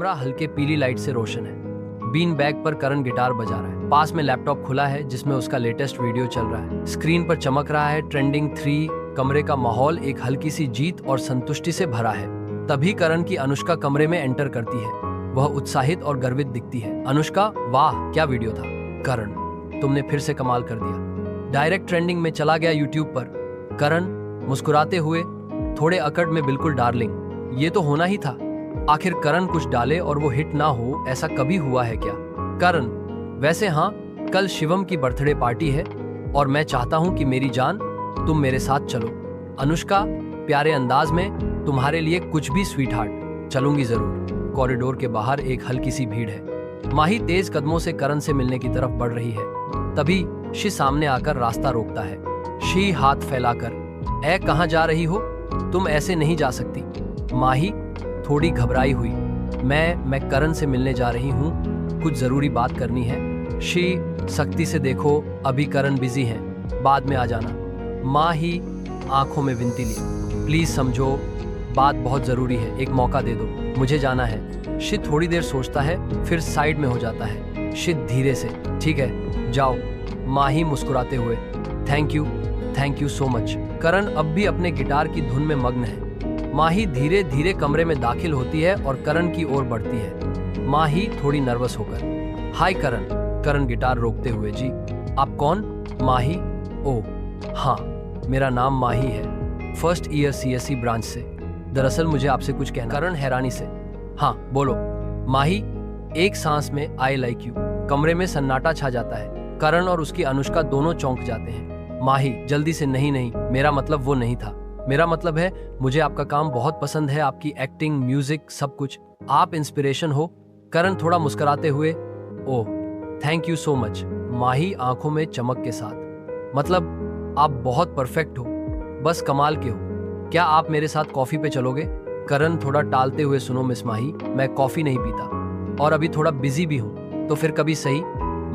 कमरा हल्के पीली लाइट से रोशन है। बीन बैग पर करण गिटार बजा रहा है। पास में लैपटॉप खुला है जिसमें उसका लेटेस्ट वीडियो चल रहा है। स्क्रीन पर चमक रहा है ट्रेंडिंग 3। कमरे का माहौल एक हल्की सी जीत और संतुष्टि से भरा है। तभी करण की अनुष्का कमरे में एंटर करती है। वह उत्साहित और गर्वित दिखती है। अनुष्का, वाह क्या वीडियो था। करण, तुमने फिर से कमाल कर दिया। डायरेक्ट ट्रेंडिंग में चला गया यूट्यूब पर। करण मुस्कुराते हुए, थोड़े अकड़ में, बिल्कुल डार्लिंग, ये तो होना ही था। आखिर करण कुछ डाले और वो हिट ना हो, ऐसा कभी हुआ है क्या? करण, वैसे हाँ, कल शिवम की बर्थडे पार्टी है और मैं चाहता हूँ कि मेरी जान तुम मेरे साथ चलो। अनुष्का प्यारे अंदाज में, तुम्हारे लिए कुछ भी स्वीट हार्ट, चलूंगी जरूर। कॉरिडोर के बाहर एक हल्की सी भीड़ है। माही तेज कदमों से करण से मिलने की तरफ बढ़ रही है। तभी शी सामने आकर रास्ता रोकता है। शी हाथ फैलाकर, ऐ कहाँ जा रही हो? तुम ऐसे नहीं जा सकती। माही थोड़ी घबराई हुई, मैं करण से मिलने जा रही हूँ, कुछ जरूरी बात करनी है। शी सख्ती से, देखो अभी करण बिजी हैं, बाद में आ जाना। माही आंखों में विनती ली, प्लीज समझो, बात बहुत जरूरी है, एक मौका दे दो, मुझे जाना है। शी थोड़ी देर सोचता है, फिर साइड में हो जाता है। शी धीरे से, ठीक है जाओ। माही मुस्कुराते हुए, थैंक यू सो मच। करण अब भी अपने गिटार की धुन में मग्न है। माही धीरे धीरे कमरे में दाखिल होती है और करण की ओर बढ़ती है। माही थोड़ी नर्वस होकर, हाय करण। करण गिटार रोकते हुए, जी आप कौन? माही, ओह हाँ, मेरा नाम माही है, फर्स्ट ईयर CSE ब्रांच से। दरअसल मुझे आपसे कुछ कहना। करण हैरानी से, हाँ बोलो। माही एक सांस में, आई लाइक यू। कमरे में सन्नाटा छा जाता है। करण और उसकी अनुष्का दोनों चौंक जाते हैं। माही जल्दी से, नहीं, मेरा मतलब वो नहीं था। मेरा मतलब है, मुझे आपका काम बहुत पसंद है, आपकी एक्टिंग, म्यूजिक, सब कुछ, आप इंस्पिरेशन हो। करण थोड़ा मुस्कुराते हुए, oh thank you so much. Mahi आंखों में चमक के साथ, मतलब आप बहुत परफेक्ट हो, बस कमाल के हो। क्या आप मेरे साथ कॉफी पे चलोगे? करण थोड़ा टालते हुए, सुनो मिस माही, मैं कॉफी नहीं पीता और अभी थोड़ा बिजी भी हूँ, तो फिर कभी सही।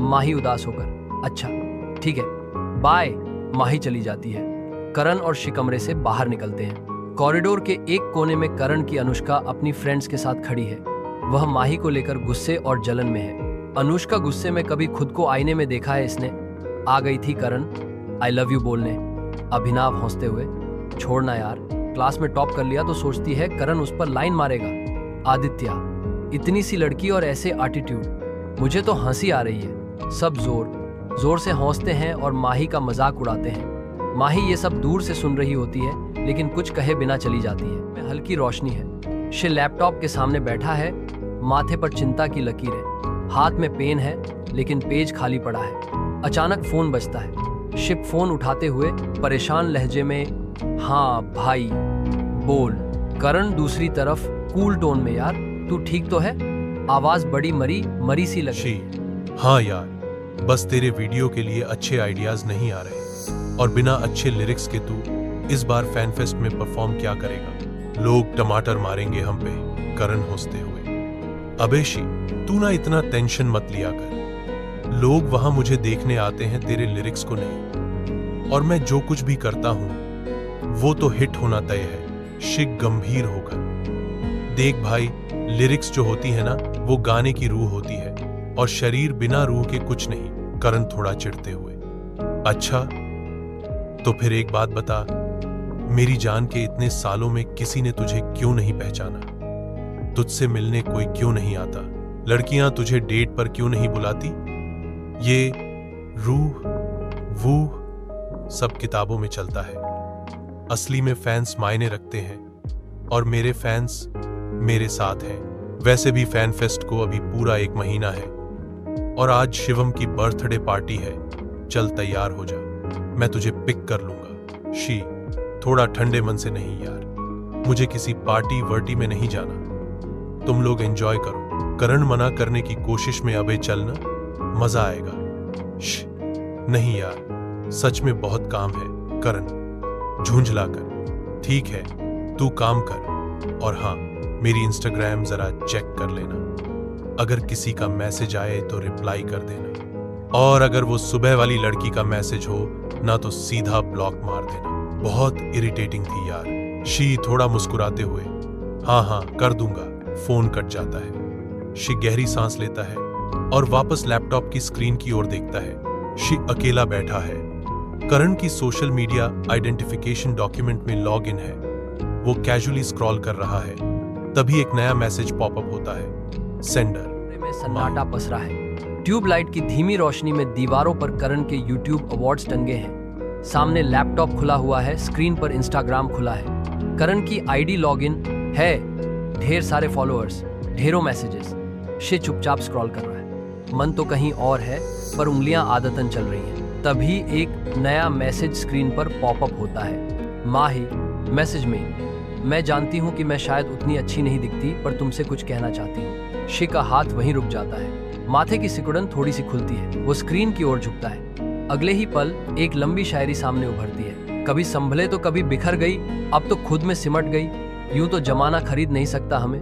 माही उदास होकर, अच्छा ठीक है, बाय। माही चली जाती है। करण और शी कमरे से बाहर निकलते हैं। कॉरिडोर के एक कोने में करण की अनुष्का अपनी फ्रेंड्स के साथ खड़ी है। वह माही को लेकर गुस्से और जलन में है। अनुष्का गुस्से में, कभी खुद को आईने में देखा है इसने? आ गई थी करण आई लव यू बोलने। अभिनव हंसते हुए, छोड़ना यार, क्लास में टॉप कर लिया तो सोचती है करण उस पर लाइन मारेगा। आदित्य, इतनी सी लड़की और ऐसे एटीट्यूड, मुझे तो हंसी आ रही है। सब जोर से हंसते हैं और माही का मजाक उड़ाते हैं। माही ये सब दूर से सुन रही होती है, लेकिन कुछ कहे बिना चली जाती है। में हल्की रोशनी है। शी लैपटॉप के सामने बैठा है, माथे पर चिंता की लकीरें, हाथ में पेन है लेकिन पेज खाली पड़ा है। अचानक फोन बजता है। शिव फोन उठाते हुए परेशान लहजे में, हाँ भाई बोल। करण दूसरी तरफ कूल टोन में, यार तू ठीक तो है? आवाज बड़ी मरी सी लगी। हाँ यार, बस तेरे वीडियो के लिए अच्छे आइडियाज नहीं आ रहे और बिना अच्छे लिरिक्स के तू इस बार फैन फेस्ट में परफॉर्म क्या करेगा? लोग टमाटर मारेंगे हम पे। करण हंसते हुए, अबे शी, तू ना इतना टेंशन मत लिया कर। लोग वहां मुझे देखने आते हैं, तेरे लिरिक्स को नहीं। और मैं जो कुछ भी करता हूं वो तो हिट होना तय है। शिक गंभीर होकर, देख भाई, लिरिक्स जो होती है ना, वो गाने की रूह होती है और शरीर बिना रूह के कुछ नहीं। करण थोड़ा चिढ़ते हुए, अच्छा तो फिर एक बात बता, मेरी जान के इतने सालों में किसी ने तुझे क्यों नहीं पहचाना? तुझसे मिलने कोई क्यों नहीं आता? लड़कियां तुझे डेट पर क्यों नहीं बुलाती? ये रूह वूह सब किताबों में चलता है। असली में फैंस मायने रखते हैं और मेरे फैंस मेरे साथ हैं। वैसे भी फैन फेस्ट को अभी पूरा 1 महीना है और आज शिवम की बर्थडे पार्टी है। चल तैयार हो जा, मैं तुझे पिक कर लूंगा। शी, थोड़ा ठंडे मन से नहीं यार, मुझे किसी पार्टी वर्टी में नहीं जाना, तुम लोग एंजॉय करो। करण मना करने की कोशिश में, अबे चलना, मजा आएगा। नहीं यार, सच में बहुत काम है। करण झुंझला कर, ठीक है तू काम कर, और हाँ मेरी इंस्टाग्राम जरा चेक कर लेना, अगर किसी का मैसेज आए तो रिप्लाई कर देना, और अगर वो सुबह वाली लड़की का मैसेज हो ना तो सीधा ब्लॉक मार देना। बहुत इरिटेटिंग थी यार। शी थोड़ा मुस्कुराते हुए, हाँ कर दूंगा। फोन कट जाता है। शी गहरी सांस लेता है और वापस लैपटॉप की स्क्रीन की ओर देखता है। शी अकेला बैठा है। करण की सोशल मीडिया आइडेंटिफिकेशन डॉक्यूमेंट में लॉग इन है। वो कैजुअली स्क्रॉल कर रहा है, तभी एक नया मैसेज पॉपअप होता है। सेंडर में सन्नाटा पसरा है। ट्यूबलाइट की धीमी रोशनी में दीवारों पर करण के यूट्यूब अवार्ड्स टंगे हैं। सामने लैपटॉप खुला हुआ है, स्क्रीन पर इंस्टाग्राम खुला है। करण की आईडी लॉगिन है, ढेर सारे फॉलोअर्स, ढेरों मैसेजेस। शी चुपचाप स्क्रॉल कर रहा है, मन तो कहीं और है, पर उंगलियां आदतन चल रही हैं। तभी एक नया मैसेज स्क्रीन पर पॉपअप होता है। माही, मैसेज में, मैं जानती हूँ कि मैं शायद उतनी अच्छी नहीं दिखती, पर तुमसे कुछ कहना चाहती हूँ। शी का हाथ वहीं रुक जाता है, माथे की सिकुड़न थोड़ी सी खुलती है। वो स्क्रीन की ओर झुकता है। अगले ही पल एक लंबी शायरी सामने उभरती है। कभी संभले तो कभी बिखर गई, अब तो खुद में सिमट गई। यूं तो जमाना खरीद नहीं सकता हमें,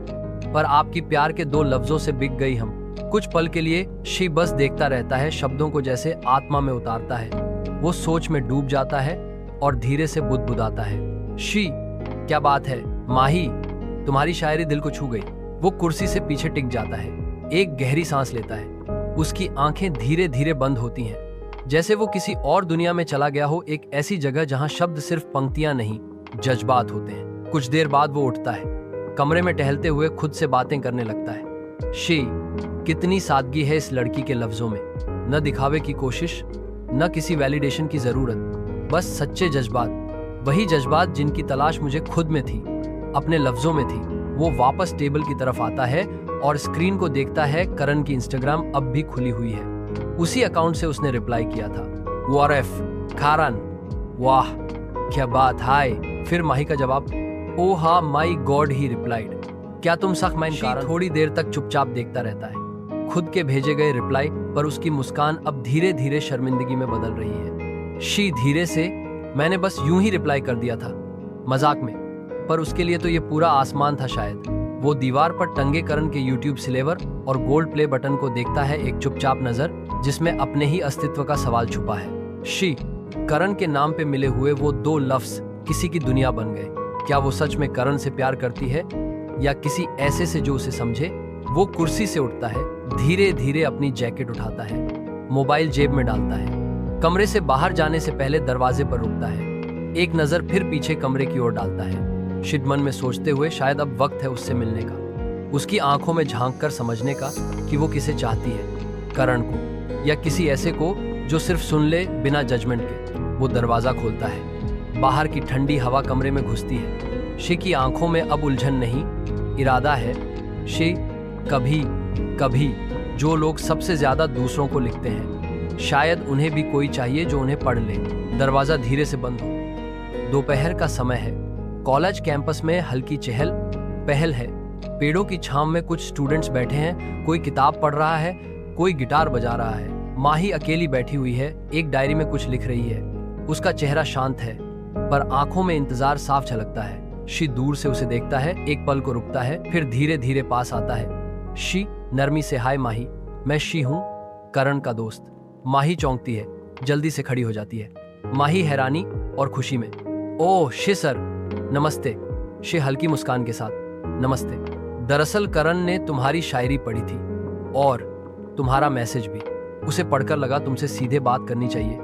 पर आपकी प्यार के 2 लफ्जों से बिक गई हम। कुछ पल के लिए शी बस देखता रहता है, शब्दों को जैसे आत्मा में उतारता है। वो सोच में डूब जाता है और धीरे से बुदबुदाता है। शी, क्या बात है माही, तुम्हारी शायरी दिल को छू गई। वो कुर्सी से पीछे टिक जाता है, एक गहरी सांस लेता है। उसकी आंखें धीरे धीरे बंद होती हैं, जैसे वो किसी और दुनिया में चला गया हो, एक ऐसी जगह जहां शब्द सिर्फ पंक्तियां नहीं, जज्बात होते हैं। कुछ देर बाद वो उठता है, कमरे में टहलते हुए खुद से बातें करने लगता है। शी, कितनी सादगी है इस लड़की के लफ्जों में, न दिखावे की कोशिश, न किसी वैलिडेशन की जरूरत, बस सच्चे जज्बात। वही जज्बात जिनकी तलाश मुझे खुद में थी, अपने लफ्जों में थी। वो वापस टेबल की तरफ आता है और स्क्रीन को देखता है। करण की इंस्टाग्राम अब भी खुली हुई है। उसी अकाउंट से उसने रिप्लाई किया था, वारफ खारन, वाह क्या बात, हाय। फिर माही का जवाब, ओ हाँ माई गॉड, ही रिप्लाइड, क्या तुम सख मैं कारण। थोड़ी देर तक चुपचाप देखता रहता है, खुद के भेजे गए रिप्लाई पर उसकी मुस्कान अब धीरे धीरे शर्मिंदगी में बदल रही है। शी धीरे से, मैंने बस यूं ही रिप्लाई कर दिया था, मजाक में, पर उसके लिए तो ये पूरा आसमान था शायद। वो दीवार पर टंगे करण के यूट्यूब सिलेवर और गोल्ड प्ले बटन को देखता है, एक चुपचाप नजर जिसमें अपने ही अस्तित्व का सवाल छुपा है। शी, करण के नाम पे मिले हुए वो 2 लफ्ज किसी की दुनिया बन गए। क्या वो सच में करण से प्यार करती है या किसी ऐसे से जो उसे समझे? वो कुर्सी से उठता है, धीरे धीरे अपनी जैकेट उठाता है, मोबाइल जेब में डालता है, कमरे से बाहर जाने से पहले दरवाजे पर रुकता है, एक नजर फिर पीछे कमरे की ओर डालता है, शिदमन में सोचते हुए शायद अब वक्त है उससे मिलने का, उसकी आंखों में झांक कर समझने का कि वो किसे चाहती है, करण को या किसी ऐसे को जो सिर्फ सुन ले बिना जजमेंट के। वो दरवाजा खोलता है, बाहर की ठंडी हवा कमरे में घुसती है। शी की आंखों में अब उलझन नहीं, इरादा है। शी, कभी कभी जो लोग सबसे ज्यादा दूसरों को लिखते हैं, शायद उन्हें भी कोई चाहिए जो उन्हें पढ़ ले। दरवाजा धीरे से बंद हो। दोपहर का समय है, कॉलेज कैंपस में हल्की चहल पहल है। पेड़ों की छांव में कुछ स्टूडेंट्स बैठे हैं, कोई किताब पढ़ रहा है, कोई गिटार बजा रहा है। माही अकेली बैठी हुई है, एक डायरी में कुछ लिख रही है। उसका चेहरा शांत है, पर आंखों में इंतजार साफ झलकता है। शी दूर से उसे देखता है, एक पल को रुकता है, फिर धीरे धीरे पास आता है। शी नरमी से, हाय माही, मैं शी हूँ, करण का दोस्त। माही चौंकती है, जल्दी से खड़ी हो जाती है। माही हैरानी और खुशी में, ओह शी सर, नमस्ते। शी हल्की मुस्कान के साथ, नमस्ते। दरअसल करण ने तुम्हारी शायरी पढ़ी थी और तुम्हारा मैसेज भी। उसे पढ़कर लगा तुमसे सीधे बात करनी चाहिए।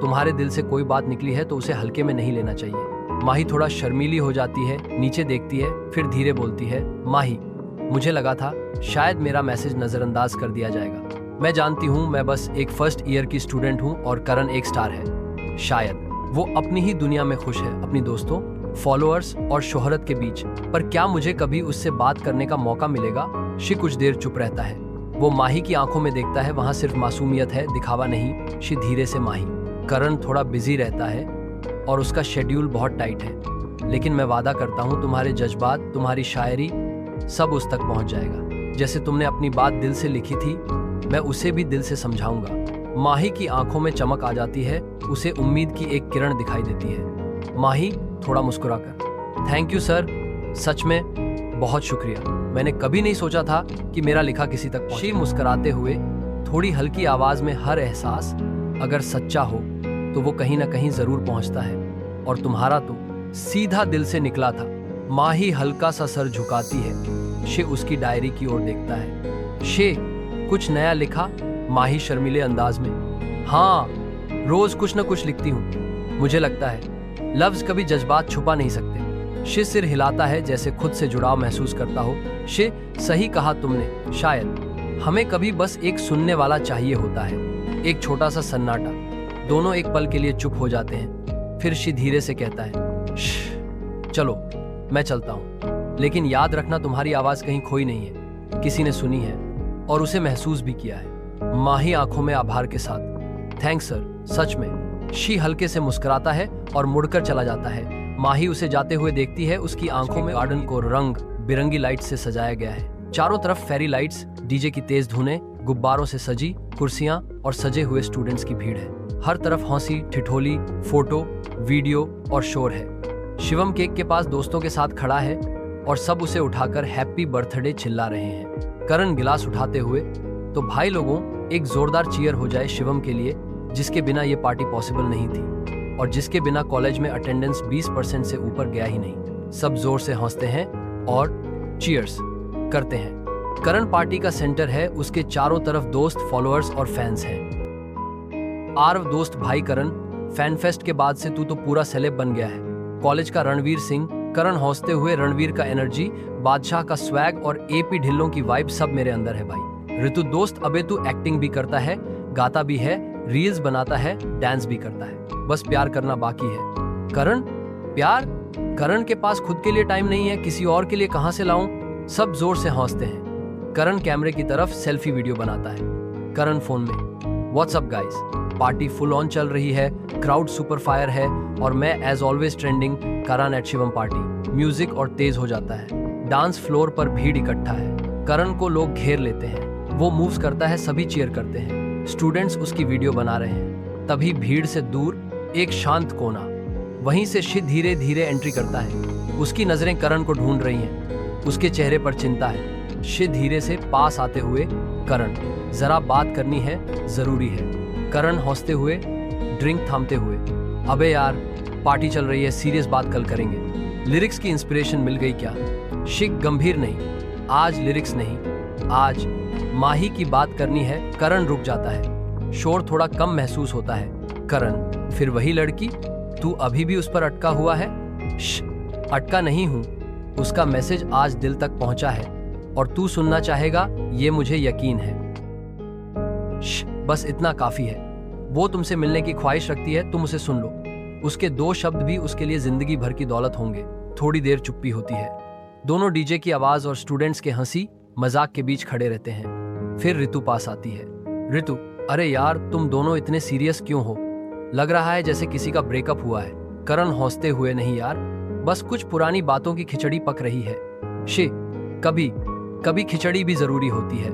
तुम्हारे दिल से कोई बात निकली है तो उसे हल्के में नहीं लेना चाहिए। माही थोड़ा शर्मीली हो जाती है, नीचे देखती है, फिर धीरे बोलती है, माही, मुझे लगा था शायद मेरा मैसेज नजरअंदाज कर दिया जाएगा। मैं जानती हूँ मैं बस एक फर्स्ट ईयर की स्टूडेंट हूँ और करण एक स्टार है। शायद वो अपनी ही दुनिया में खुश है, अपनी दोस्तों, फॉलोअर्स और शोहरत के बीच। पर क्या मुझे कभी उससे बात करने का मौका मिलेगा? शी कुछ देर चुप रहता है। वो माही की आंखों में देखता है, वहां सिर्फ मासूमियत है, दिखावा नहीं। शी धीरे से, माही, करण थोड़ा बिजी रहता है और उसका शेड्यूल बहुत टाइट है, लेकिन मैं वादा करता हूँ तुम्हारे जज्बात, तुम्हारी शायरी सब उस तक पहुँच जाएगा। जैसे तुमने अपनी बात दिल से लिखी थी, मैं उसे भी दिल से समझाऊंगा। माही की आंखों में चमक आ जाती है, उसे उम्मीद की एक किरण दिखाई देती है। माही थोड़ा मुस्कुराकर, थैंक यू सर, सच में बहुत शुक्रिया। मैंने कभी नहीं सोचा था कि मेरा लिखा किसी तक पहुंचे। शी मुस्कुराते हुए, थोड़ी हल्की आवाज में, हर एहसास अगर सच्चा हो तो वो कहीं ना कहीं जरूर पहुंचता है, और तुम्हारा तो सीधा दिल से निकला था। माही हल्का सा सर झुकाती है। शी उसकी डायरी की ओर देखता है। शे, कुछ नया लिखा? माही शर्मीले अंदाज में। हाँ, रोज कुछ न कुछ लिखती हूँ। मुझे लगता है लफ्ज कभी जज्बात छुपा नहीं सकते। शे सिर हिलाता है जैसे खुद से जुड़ाव महसूस करता हो। शे, सही कहा तुमने। शायद हमें कभी बस एक सुनने वाला चाहिए होता है, एक छोटा सा सन्नाटा। दोनों एक पल के लिए चुप हो जाते हैं। फिर शे धीरे से कहता है, चलो मैं चलता हूँ, लेकिन याद रखना तुम्हारी आवाज कहीं खोई नहीं है। किसी ने सुनी है और उसे महसूस भी किया है। माही आंखों में आभार के साथ, थैंक्स सर, सच में। शी हल्के से मुस्कुराता है और मुड़कर चला जाता है। माही उसे जाते हुए देखती है। उसकी आंखों में गार्डन को रंग बिरंगी लाइट से सजाया गया है। चारों तरफ फेरी लाइट्स, डीजे की तेज धुनें, गुब्बारों से सजी कुर्सियां और सजे हुए स्टूडेंट्स की भीड़ है। हर तरफ हंसी, ठिठोली, फोटो, वीडियो और शोर है। शिवम केक के पास दोस्तों के साथ खड़ा है और सब उसे उठाकर हैप्पी बर्थडे चिल्ला रहे हैं। करण गिलास उठाते हुए, तो भाई लोगों, एक जोरदार चीयर हो जाए शिवम के लिए, जिसके बिना ये पार्टी पॉसिबल नहीं थी और जिसके बिना कॉलेज में अटेंडेंस 20% से ऊपर गया ही नहीं। सब जोर से हंसते हैं और चीयर्स करते हैं। करण पार्टी का सेंटर है। उसके चारों तरफ दोस्त, फॉलोअर्स और फैंस हैं। आरव दोस्त, भाई करण, फैन फेस्ट के बाद से तू तो पूरा सेलेब बन गया है। कॉलेज का रणवीर सिंह। करण हौसते हुए, रणवीर का एनर्जी, बादशाह का स्वैग और एपी ढिल्लों की वाइब सब मेरे अंदर है भाई। ऋतु दोस्त, अबे तू एक्टिंग भी करता है, गाता भी है, रील्स बनाता है, डांस भी करता है, बस प्यार करना बाकी है। करण, प्यार? करण के पास खुद के लिए टाइम नहीं है, किसी और के लिए कहां से लाऊं? सब जोर से हंसते हैं। करण कैमरे की तरफ सेल्फी वीडियो बनाता है। करण फोन में, WhatsApp guys, party full on चल रही है, क्राउड सुपर फायर है और मैं एज ऑलवेज ट्रेंडिंग करण एट शिवम पार्टी। म्यूजिक और तेज हो जाता है। डांस फ्लोर पर भीड़ इकट्ठा है। करण को लोग घेर लेते हैं। वो मूव्स करता है, सभी चीयर करते हैं। स्टूडेंट्स उसकी वीडियो बना रहे हैं। तभी भीड़ से दूर एक शांत कोना, वहीं से शिव धीरे धीरे एंट्री करता है। उसकी नजरें करण को ढूंढ रही हैं। उसके चेहरे पर चिंता है। शिव धीरे से पास आते हुए, करण, जरा बात करनी है, जरूरी है। करण हंसते हुए, ड्रिंक थामते हुए, अबे यार, पार्टी चल रही है, सीरियस बात कल करेंगे। लिरिक्स की इंस्पिरेशन मिल गई क्या? शिव गंभीर नहीं, आज लिरिक्स नहीं, आज माही की बात करनी है। करण रुक जाता है। शोर थोड़ा कम महसूस होता है। करण, फिर वही लड़की? तू अभी भी उस पर अटका हुआ है? अटका नहीं हूं। उसका मैसेज आज दिल तक पहुंचा है और तू सुनना चाहेगा, ये मुझे यकीन है। बस इतना काफी है। वो तुमसे मिलने की ख्वाहिश रखती है, तुम उसे सुन लो। उसके 2 शब्द भी उसके लिए जिंदगी भर की दौलत होंगे। थोड़ी देर चुप्पी होती है। दोनों डीजे की आवाज और स्टूडेंट्स के हंसी मजाक के बीच खड़े रहते हैं। फिर ऋतु पास आती है। ऋतु, अरे यार, तुम दोनों इतने सीरियस क्यों हो? लग रहा है जैसे किसी का ब्रेकअप हुआ है। करण हंसते हुए, नहीं यार, बस कुछ पुरानी बातों की खिचड़ी पक रही है। शे, कभी कभी खिचड़ी भी जरूरी होती है,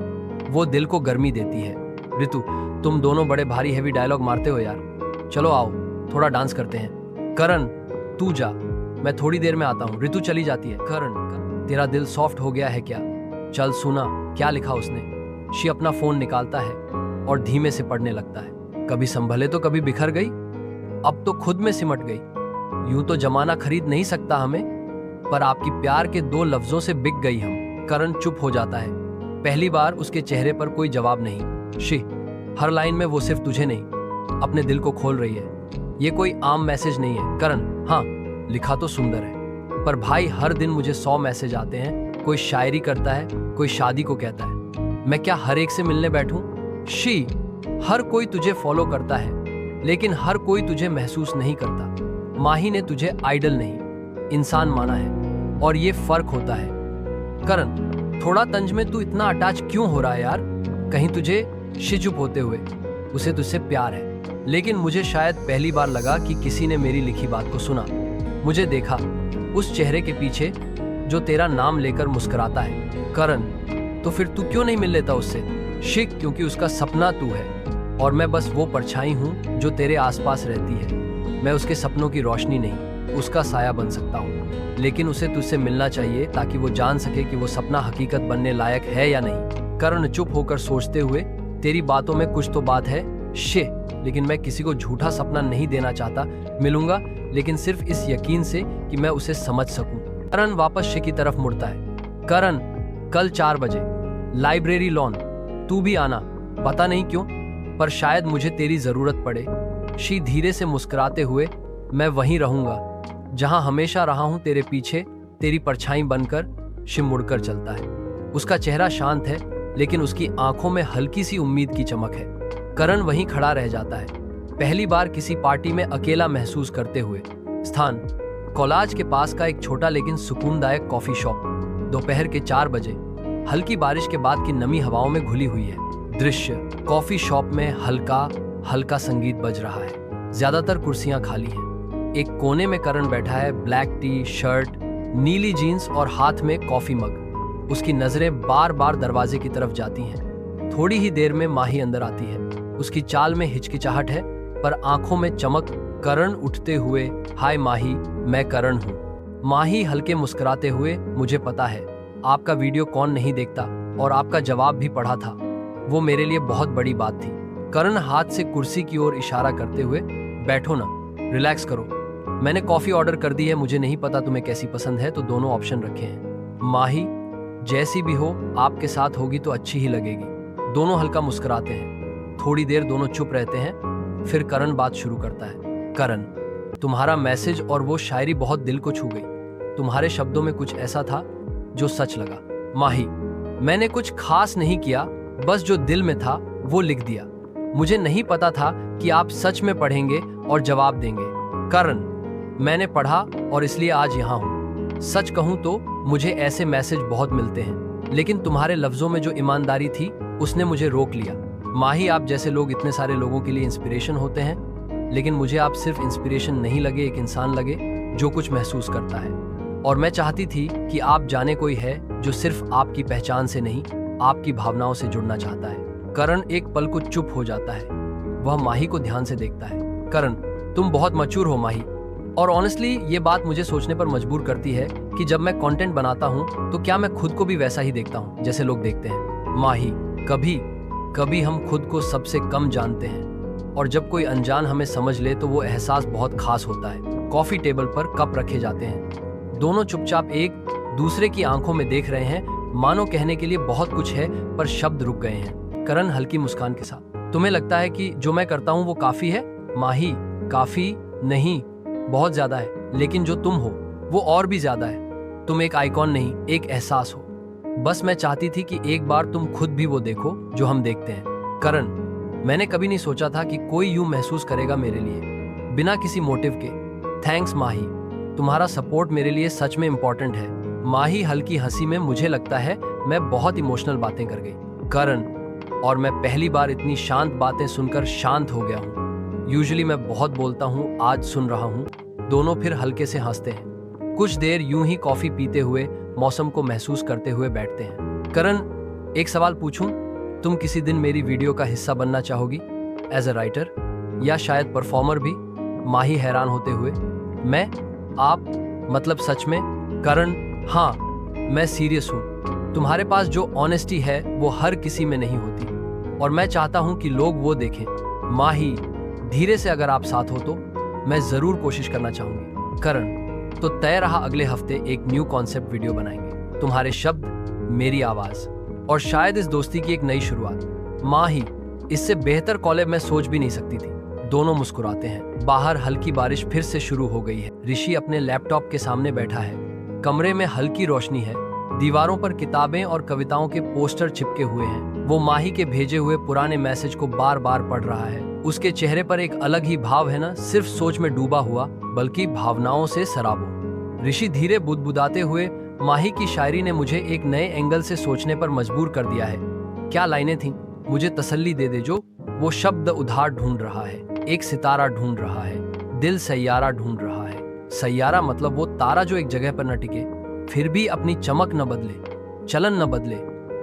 वो दिल को गर्मी देती है। ऋतु, तुम दोनों बड़े भारी हैवी डायलॉग मारते हो यार। चलो आओ, थोड़ा डांस करते हैं। करण, तू जा, मैं थोड़ी देर में आता हूँ। ऋतु चली जाती है। करण, तेरा दिल सॉफ्ट हो गया है क्या? चल सुना, क्या लिखा उसने? शी अपना फोन निकालता है और धीमे से पढ़ने लगता है। कभी संभले तो कभी बिखर गई, अब तो खुद में सिमट गई। यूं तो जमाना खरीद नहीं सकता हमें, पर आपकी प्यार के 2 लफ्जों से बिक गई हम। करण चुप हो जाता है। पहली बार उसके चेहरे पर कोई जवाब नहीं। शी, हर लाइन में वो सिर्फ तुझे नहीं, अपने दिल को खोल रही है। ये कोई आम मैसेज नहीं है। करण, हाँ, लिखा तो सुंदर है, पर भाई हर दिन मुझे 100 मैसेज आते हैं। कोई शायरी करता है, कोई शादी को कहता है। मैं क्या हर एक से मिलने बैठूं? शी, हर कोई तुझे फॉलो करता है, लेकिन हर कोई तुझे महसूस नहीं करता। माही ने तुझे आइडल नहीं, इंसान माना है, और ये फर्क होता है। करण, थोड़ा तंज में तू इतना अटैच क्यों हो रहा है यार? कहीं तुझे? शी चुप होते हुए, उसे तुझसे प्यार है, लेकिन मुझे शायद पहली बार लगा कि किसी ने मेरी लिखी बात को सुना। मुझे देखा, उस चेहरे के पीछे जो तेरा नाम लेकर मुस्कुराता है। करण, तो फिर तू क्यों नहीं मिल लेता उससे? शिक, क्योंकि उसका सपना तू है और मैं बस वो परछाई हूँ जो तेरे आसपास रहती है। मैं उसके सपनों की रोशनी नहीं, उसका साया बन सकता हूँ, लेकिन उसे तुझसे मिलना चाहिए ताकि वो जान सके कि वो सपना हकीकत बनने लायक है या नहीं। करण चुप होकर सोचते हुए, तेरी बातों में कुछ तो बात है शे, लेकिन मैं किसी को झूठा सपना नहीं देना चाहता। मिलूंगा, लेकिन सिर्फ इस यकीन से कि मैं उसे समझ सकूं। करण वापस शे की तरफ मुड़ता है। करण, कल 4 बजे लाइब्रेरी लॉन, तू भी आना, पता नहीं क्यों, पर शायद मुझे तेरी जरूरत पड़े। शी धीरे से मुस्कुराते हुए, मैं वहीं रहूंगा जहां हमेशा रहा हूं, तेरे पीछे, तेरी परछाई बनकर। शिव मुड़कर चलता है। उसका चेहरा शांत है, लेकिन उसकी आंखों में हल्की सी उम्मीद की चमक है। करण वहीं खड़ा रह जाता है, पहली बार किसी पार्टी में अकेला महसूस करते हुए। स्थान कोलाज के पास का एक छोटा लेकिन सुकूनदायक कॉफी शॉप। दोपहर के 4 बजे, हल्की बारिश के बाद की नमी हवाओं में घुली हुई है। दृश्य, कॉफी शॉप में हल्का हल्का संगीत बज रहा है। ज्यादातर कुर्सियां खाली हैं। एक कोने में करण बैठा है, ब्लैक टी शर्ट, नीली जीन्स और हाथ में कॉफी मग। उसकी नजरें बार बार दरवाजे की तरफ जाती हैं। थोड़ी ही देर में माही अंदर आती है। उसकी चाल में हिचकिचाहट है, पर आंखों में चमक। करण उठते हुए, हाय माही, मैं करण हूँ। माही हल्के मुस्कुराते हुए, मुझे पता है आपका वीडियो कौन नहीं देखता, और आपका जवाब भी पढ़ा था। वो मेरे लिए बहुत बड़ी बात थी। करण हाथ से कुर्सी की ओर इशारा करते हुए, बैठो ना, रिलैक्स करो। मैंने कॉफी ऑर्डर कर दी है, मुझे नहीं पता तुम्हें कैसी पसंद है, तो दोनों ऑप्शन रखे हैं। माही, जैसी भी हो, आपके साथ होगी तो अच्छी ही लगेगी। दोनों हल्का मुस्कुराते हैं। थोड़ी देर दोनों चुप रहते हैं, फिर करण बात शुरू करता है। करण, तुम्हारा मैसेज और वो शायरी बहुत दिल को छू गई। तुम्हारे शब्दों में कुछ ऐसा था जो सच लगा। माही, मैंने कुछ खास नहीं किया, बस जो दिल में था वो लिख दिया। मुझे नहीं पता था कि आप सच में पढ़ेंगे और जवाब देंगे। करण, मैंने पढ़ा और इसलिए आज यहाँ हूँ। सच कहूँ तो मुझे ऐसे मैसेज बहुत मिलते हैं, लेकिन तुम्हारे लफ्जों में जो ईमानदारी थी उसने मुझे रोक लिया। माही, आप जैसे लोग इतने सारे लोगों के लिए इंस्पिरेशन होते हैं, लेकिन मुझे आप सिर्फ इंस्पिरेशन नहीं लगे, एक इंसान लगे जो कुछ महसूस करता है। और मैं चाहती थी कि आप जाने कोई है जो सिर्फ आपकी पहचान से नहीं, आपकी भावनाओं से जुड़ना चाहता है। करण एक पल को चुप हो जाता है। वह माही को ध्यान से देखता है। करण, तुम बहुत मैच्योर हो माही, और ऑनेस्टली ये बात मुझे सोचने पर मजबूर करती है कि जब मैं कंटेंट बनाता हूँ तो क्या मैं खुद को भी वैसा ही देखता हूँ जैसे लोग देखते हैं। माही, कभी कभी हम खुद को सबसे कम जानते हैं, और जब कोई अनजान हमें समझ ले तो वो एहसास बहुत खास होता है। कॉफी टेबल पर कप रखे जाते हैं। दोनों चुपचाप एक दूसरे की आंखों में देख रहे हैं, मानो कहने के लिए बहुत कुछ है पर शब्द रुक गए हैं। करण हल्की मुस्कान के साथ, तुम्हें लगता है कि जो मैं करता हूँ वो काफी है? माही, काफी नहीं, बहुत ज्यादा है, लेकिन जो तुम हो वो और भी ज्यादा है। तुम एक आइकॉन नहीं, एक एहसास हो। बस मैं चाहती थी कि एक बार तुम खुद भी वो देखो जो हम देखते हैं। करण, मैंने कभी नहीं सोचा था कि कोई यूं महसूस करेगा मेरे लिए, बिना किसी मोटिव के। थैंक्स माही, तुम्हारा सपोर्ट मेरे लिए सच में इम्पोर्टेंट है। माही हल्की हंसी में, मुझे लगता है मैं बहुत इमोशनल बातें कर गई। करण, और मैं पहली बार इतनी शांत बातें सुनकर शांत हो गया हूँ। यूजुअली मैं बहुत बोलता हूँ, आज सुन रहा हूँ। दोनों फिर हल्के से हंसते हैं। कुछ देर यूं ही कॉफी पीते हुए, मौसम को महसूस करते हुए बैठते हैं। करण, एक सवाल पूछूं? तुम किसी दिन मेरी वीडियो का हिस्सा बनना चाहोगी, एज अ राइटर या शायद परफॉर्मर भी? माही हैरान होते हुए, मैं? आप? मतलब सच में? करण, हाँ, मैं सीरियस हूँ। तुम्हारे पास जो ऑनेस्टी है वो हर किसी में नहीं होती, और मैं चाहता हूँ कि लोग वो देखें। माही धीरे से, अगर आप साथ हो तो मैं जरूर कोशिश करना चाहूंगी। करण, तो तय रहा, अगले हफ्ते एक न्यू कॉन्सेप्ट वीडियो बनाएंगे। तुम्हारे शब्द, मेरी आवाज, और शायद इस दोस्ती की एक नई शुरुआत। माही, इससे बेहतर कॉलेब मैं सोच भी नहीं सकती थी। दोनों मुस्कुराते हैं। बाहर हल्की बारिश फिर से शुरू हो गई है। ऋषि अपने लैपटॉप के सामने बैठा है। कमरे में हल्की रोशनी है। दीवारों पर किताबें और कविताओं के पोस्टर चिपके हुए हैं। वो माही के भेजे हुए पुराने मैसेज को बार बार पढ़ रहा है। उसके चेहरे पर एक अलग ही भाव है, ना सिर्फ सोच में डूबा हुआ, बल्कि भावनाओं से सराबोर। ऋषि धीरे बुदबुदाते हुए, माही की शायरी ने मुझे एक नए एंगल से सोचने पर मजबूर कर दिया है। क्या लाइनें थीं? मुझे तसल्ली दे दे जो। वो शब्द उधार ढूंढ रहा है, एक सितारा ढूंढ रहा है, दिल सैयारा ढूंढ रहा है। सैयारा मतलब वो तारा जो एक जगह पर न टिके, फिर भी अपनी चमक न बदले, चलन न बदले,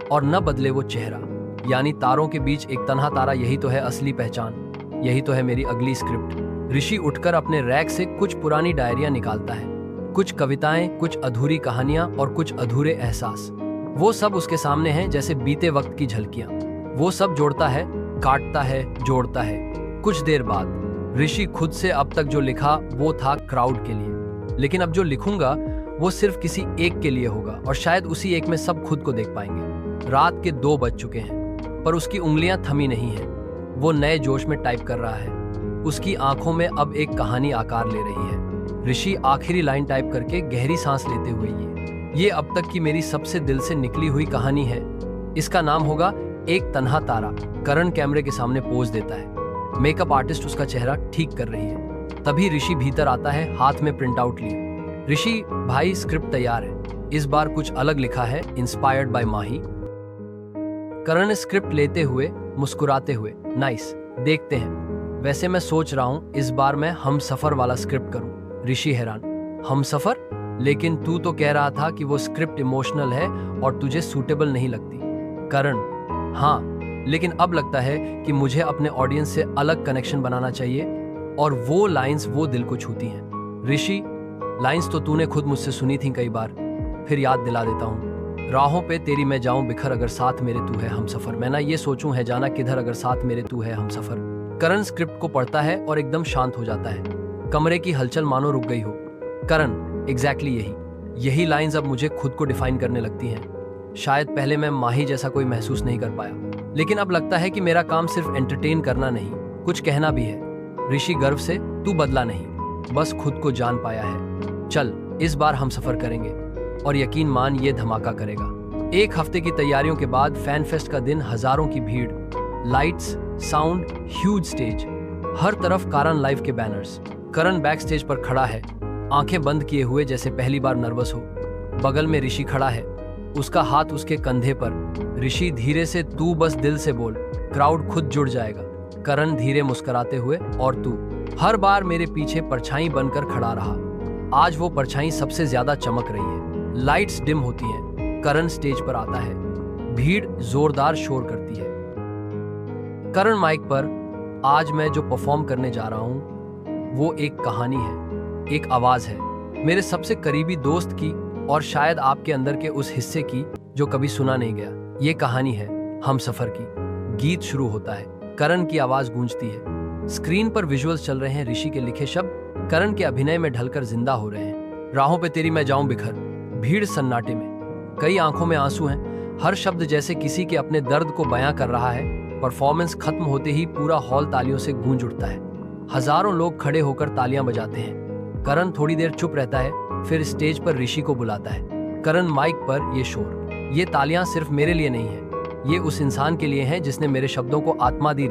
और न बदले वो चेहरा। यानी तारों के बीच एक तन्हा तारा, यही तो है असली पहचान, यही तो है मेरी अगली स्क्रिप्ट। ऋषि उठकर अपने रैक से कुछ पुरानी डायरियां निकालता है। कुछ कविताएं, कुछ अधूरी कहानियां और कुछ अधूरे एहसास। वो सब उसके सामने हैं जैसे बीते वक्त की झलकियां। वो सब जोड़ता है, काटता है, जोड़ता है। कुछ देर बाद ऋषि खुद से अब तक जो लिखा वो था क्राउड के लिए, लेकिन अब जो लिखूंगा वो सिर्फ किसी एक के लिए होगा, और शायद उसी एक में सब खुद को देख पाएंगे। रात के 2 बज चुके हैं, पर उसकी उंगलियां थमी नहीं हैं। वो नए जोश में टाइप कर रहा है। उसकी आंखों में अब एक कहानी आकार ले रही है। ऋषि आखिरी लाइन टाइप करके गहरी सांस लेते हुए ये अब तक की मेरी सबसे दिल से निकली हुई कहानी है। इसका नाम होगा एक तन्हा तारा। करण कैमरे के सामने पोज देता है। मेकअप आर्टिस्ट उसका चेहरा ठीक कर रही है। तभी ऋषि भीतर आता है, हाथ में प्रिंट आउट लिए। ऋषि भाई, स्क्रिप्ट तैयार है। इस बार कुछ अलग लिखा है, इंस्पायर्ड बाय माही। करण ने स्क्रिप्ट लेते हुए मुस्कुराते हुए, नाइस, देखते हैं। वैसे मैं सोच रहा हूँ इस बार मैं हम सफर वाला स्क्रिप्ट करूँ। ऋषि हैरान, हम सफर? लेकिन तू तो कह रहा था कि वो स्क्रिप्ट इमोशनल है और तुझे सूटेबल नहीं लगती। करण, हाँ, लेकिन अब लगता है कि मुझे अपने ऑडियंस से अलग कनेक्शन बनाना चाहिए और वो लाइंस वो दिल को छूती हैं। ऋषि, लाइंस तो तूने खुद मुझसे सुनी थी कई बार, फिर याद दिला देता हूँ। राहों पे तेरी मैं जाऊं बिखर, अगर साथ मेरे तू है हम सफर। मैं ना ये सोचूं है जाना किधर, अगर साथ मेरे तू है हम सफर। करण स्क्रिप्ट को पढ़ता है और एकदम शांत हो जाता है। कमरे की हलचल मानो रुक गई हो। करण, एग्जैक्टली यही लाइंस अब मुझे खुद को डिफाइन करने लगती हैं। शायद पहले मैं माही जैसा कोई महसूस नहीं कर पाया, लेकिन अब लगता है कि मेरा काम सिर्फ एंटरटेन करना नहीं, कुछ कहना भी है। ऋषि गर्व से, तू बदला नहीं, बस खुद को जान पाया है। चल, इस बार हम सफर करेंगे और यकीन मान ये धमाका करेगा। 1 हफ्ते की तैयारियों के बाद फैन फेस्ट का दिन, हजारों की भीड़, लाइट्स, साउंड, ह्यूज स्टेज, हर तरफ कारण लाइव के बैनर्स। करण बैक स्टेज पर खड़ा है, आंखें बंद किए हुए जैसे पहली बार नर्वस हो। बगल में ऋषि खड़ा है, उसका हाथ उसके कंधे पर। ऋषि धीरे से, तू बस दिल से बोल, क्राउड खुद जुड़ जाएगा। करण धीरे मुस्कुराते हुए, और तू हर बार मेरे पीछे परछाई बनकर खड़ा रहा। आज वो परछाई सबसे ज्यादा चमक रही है। लाइट्स डिम होती हैं, करण स्टेज पर आता है, भीड़ जोरदार शोर करती है। करण माइक पर, आज मैं जो परफॉर्म करने जा रहा हूं वो एक कहानी है, एक आवाज है, मेरे सबसे करीबी दोस्त की और शायद आपके अंदर के उस हिस्से की जो कभी सुना नहीं गया। ये कहानी है हम सफर की। गीत शुरू होता है, करण की आवाज गूंजती है। स्क्रीन पर विजुअल्स चल रहे हैं, ऋषि के लिखे शब्द करण के अभिनय में ढलकर जिंदा हो रहे हैं। राहों पे तेरी मैं जाऊं बिखर, भीड़ सन्नाटे में, कई आंखों में आंसू हैं, हर शब्द जैसे किसी के अपने दर्द को बयां कर रहा है। परफॉर्मेंस खत्म होते ही पूरा हॉल तालियों से गूंज उठता है। हजारों लोग खड़े होकर तालियां बजाते हैं। करण थोड़ी देर चुप रहता है, फिर स्टेज पर ऋषि को बुलाता है। करण माइक पर, ये शोर, ये तालियां सिर्फ मेरे लिए नहीं है, ये उस इंसान के लिए हैं जिसने मेरे शब्दों को आत्मा दी।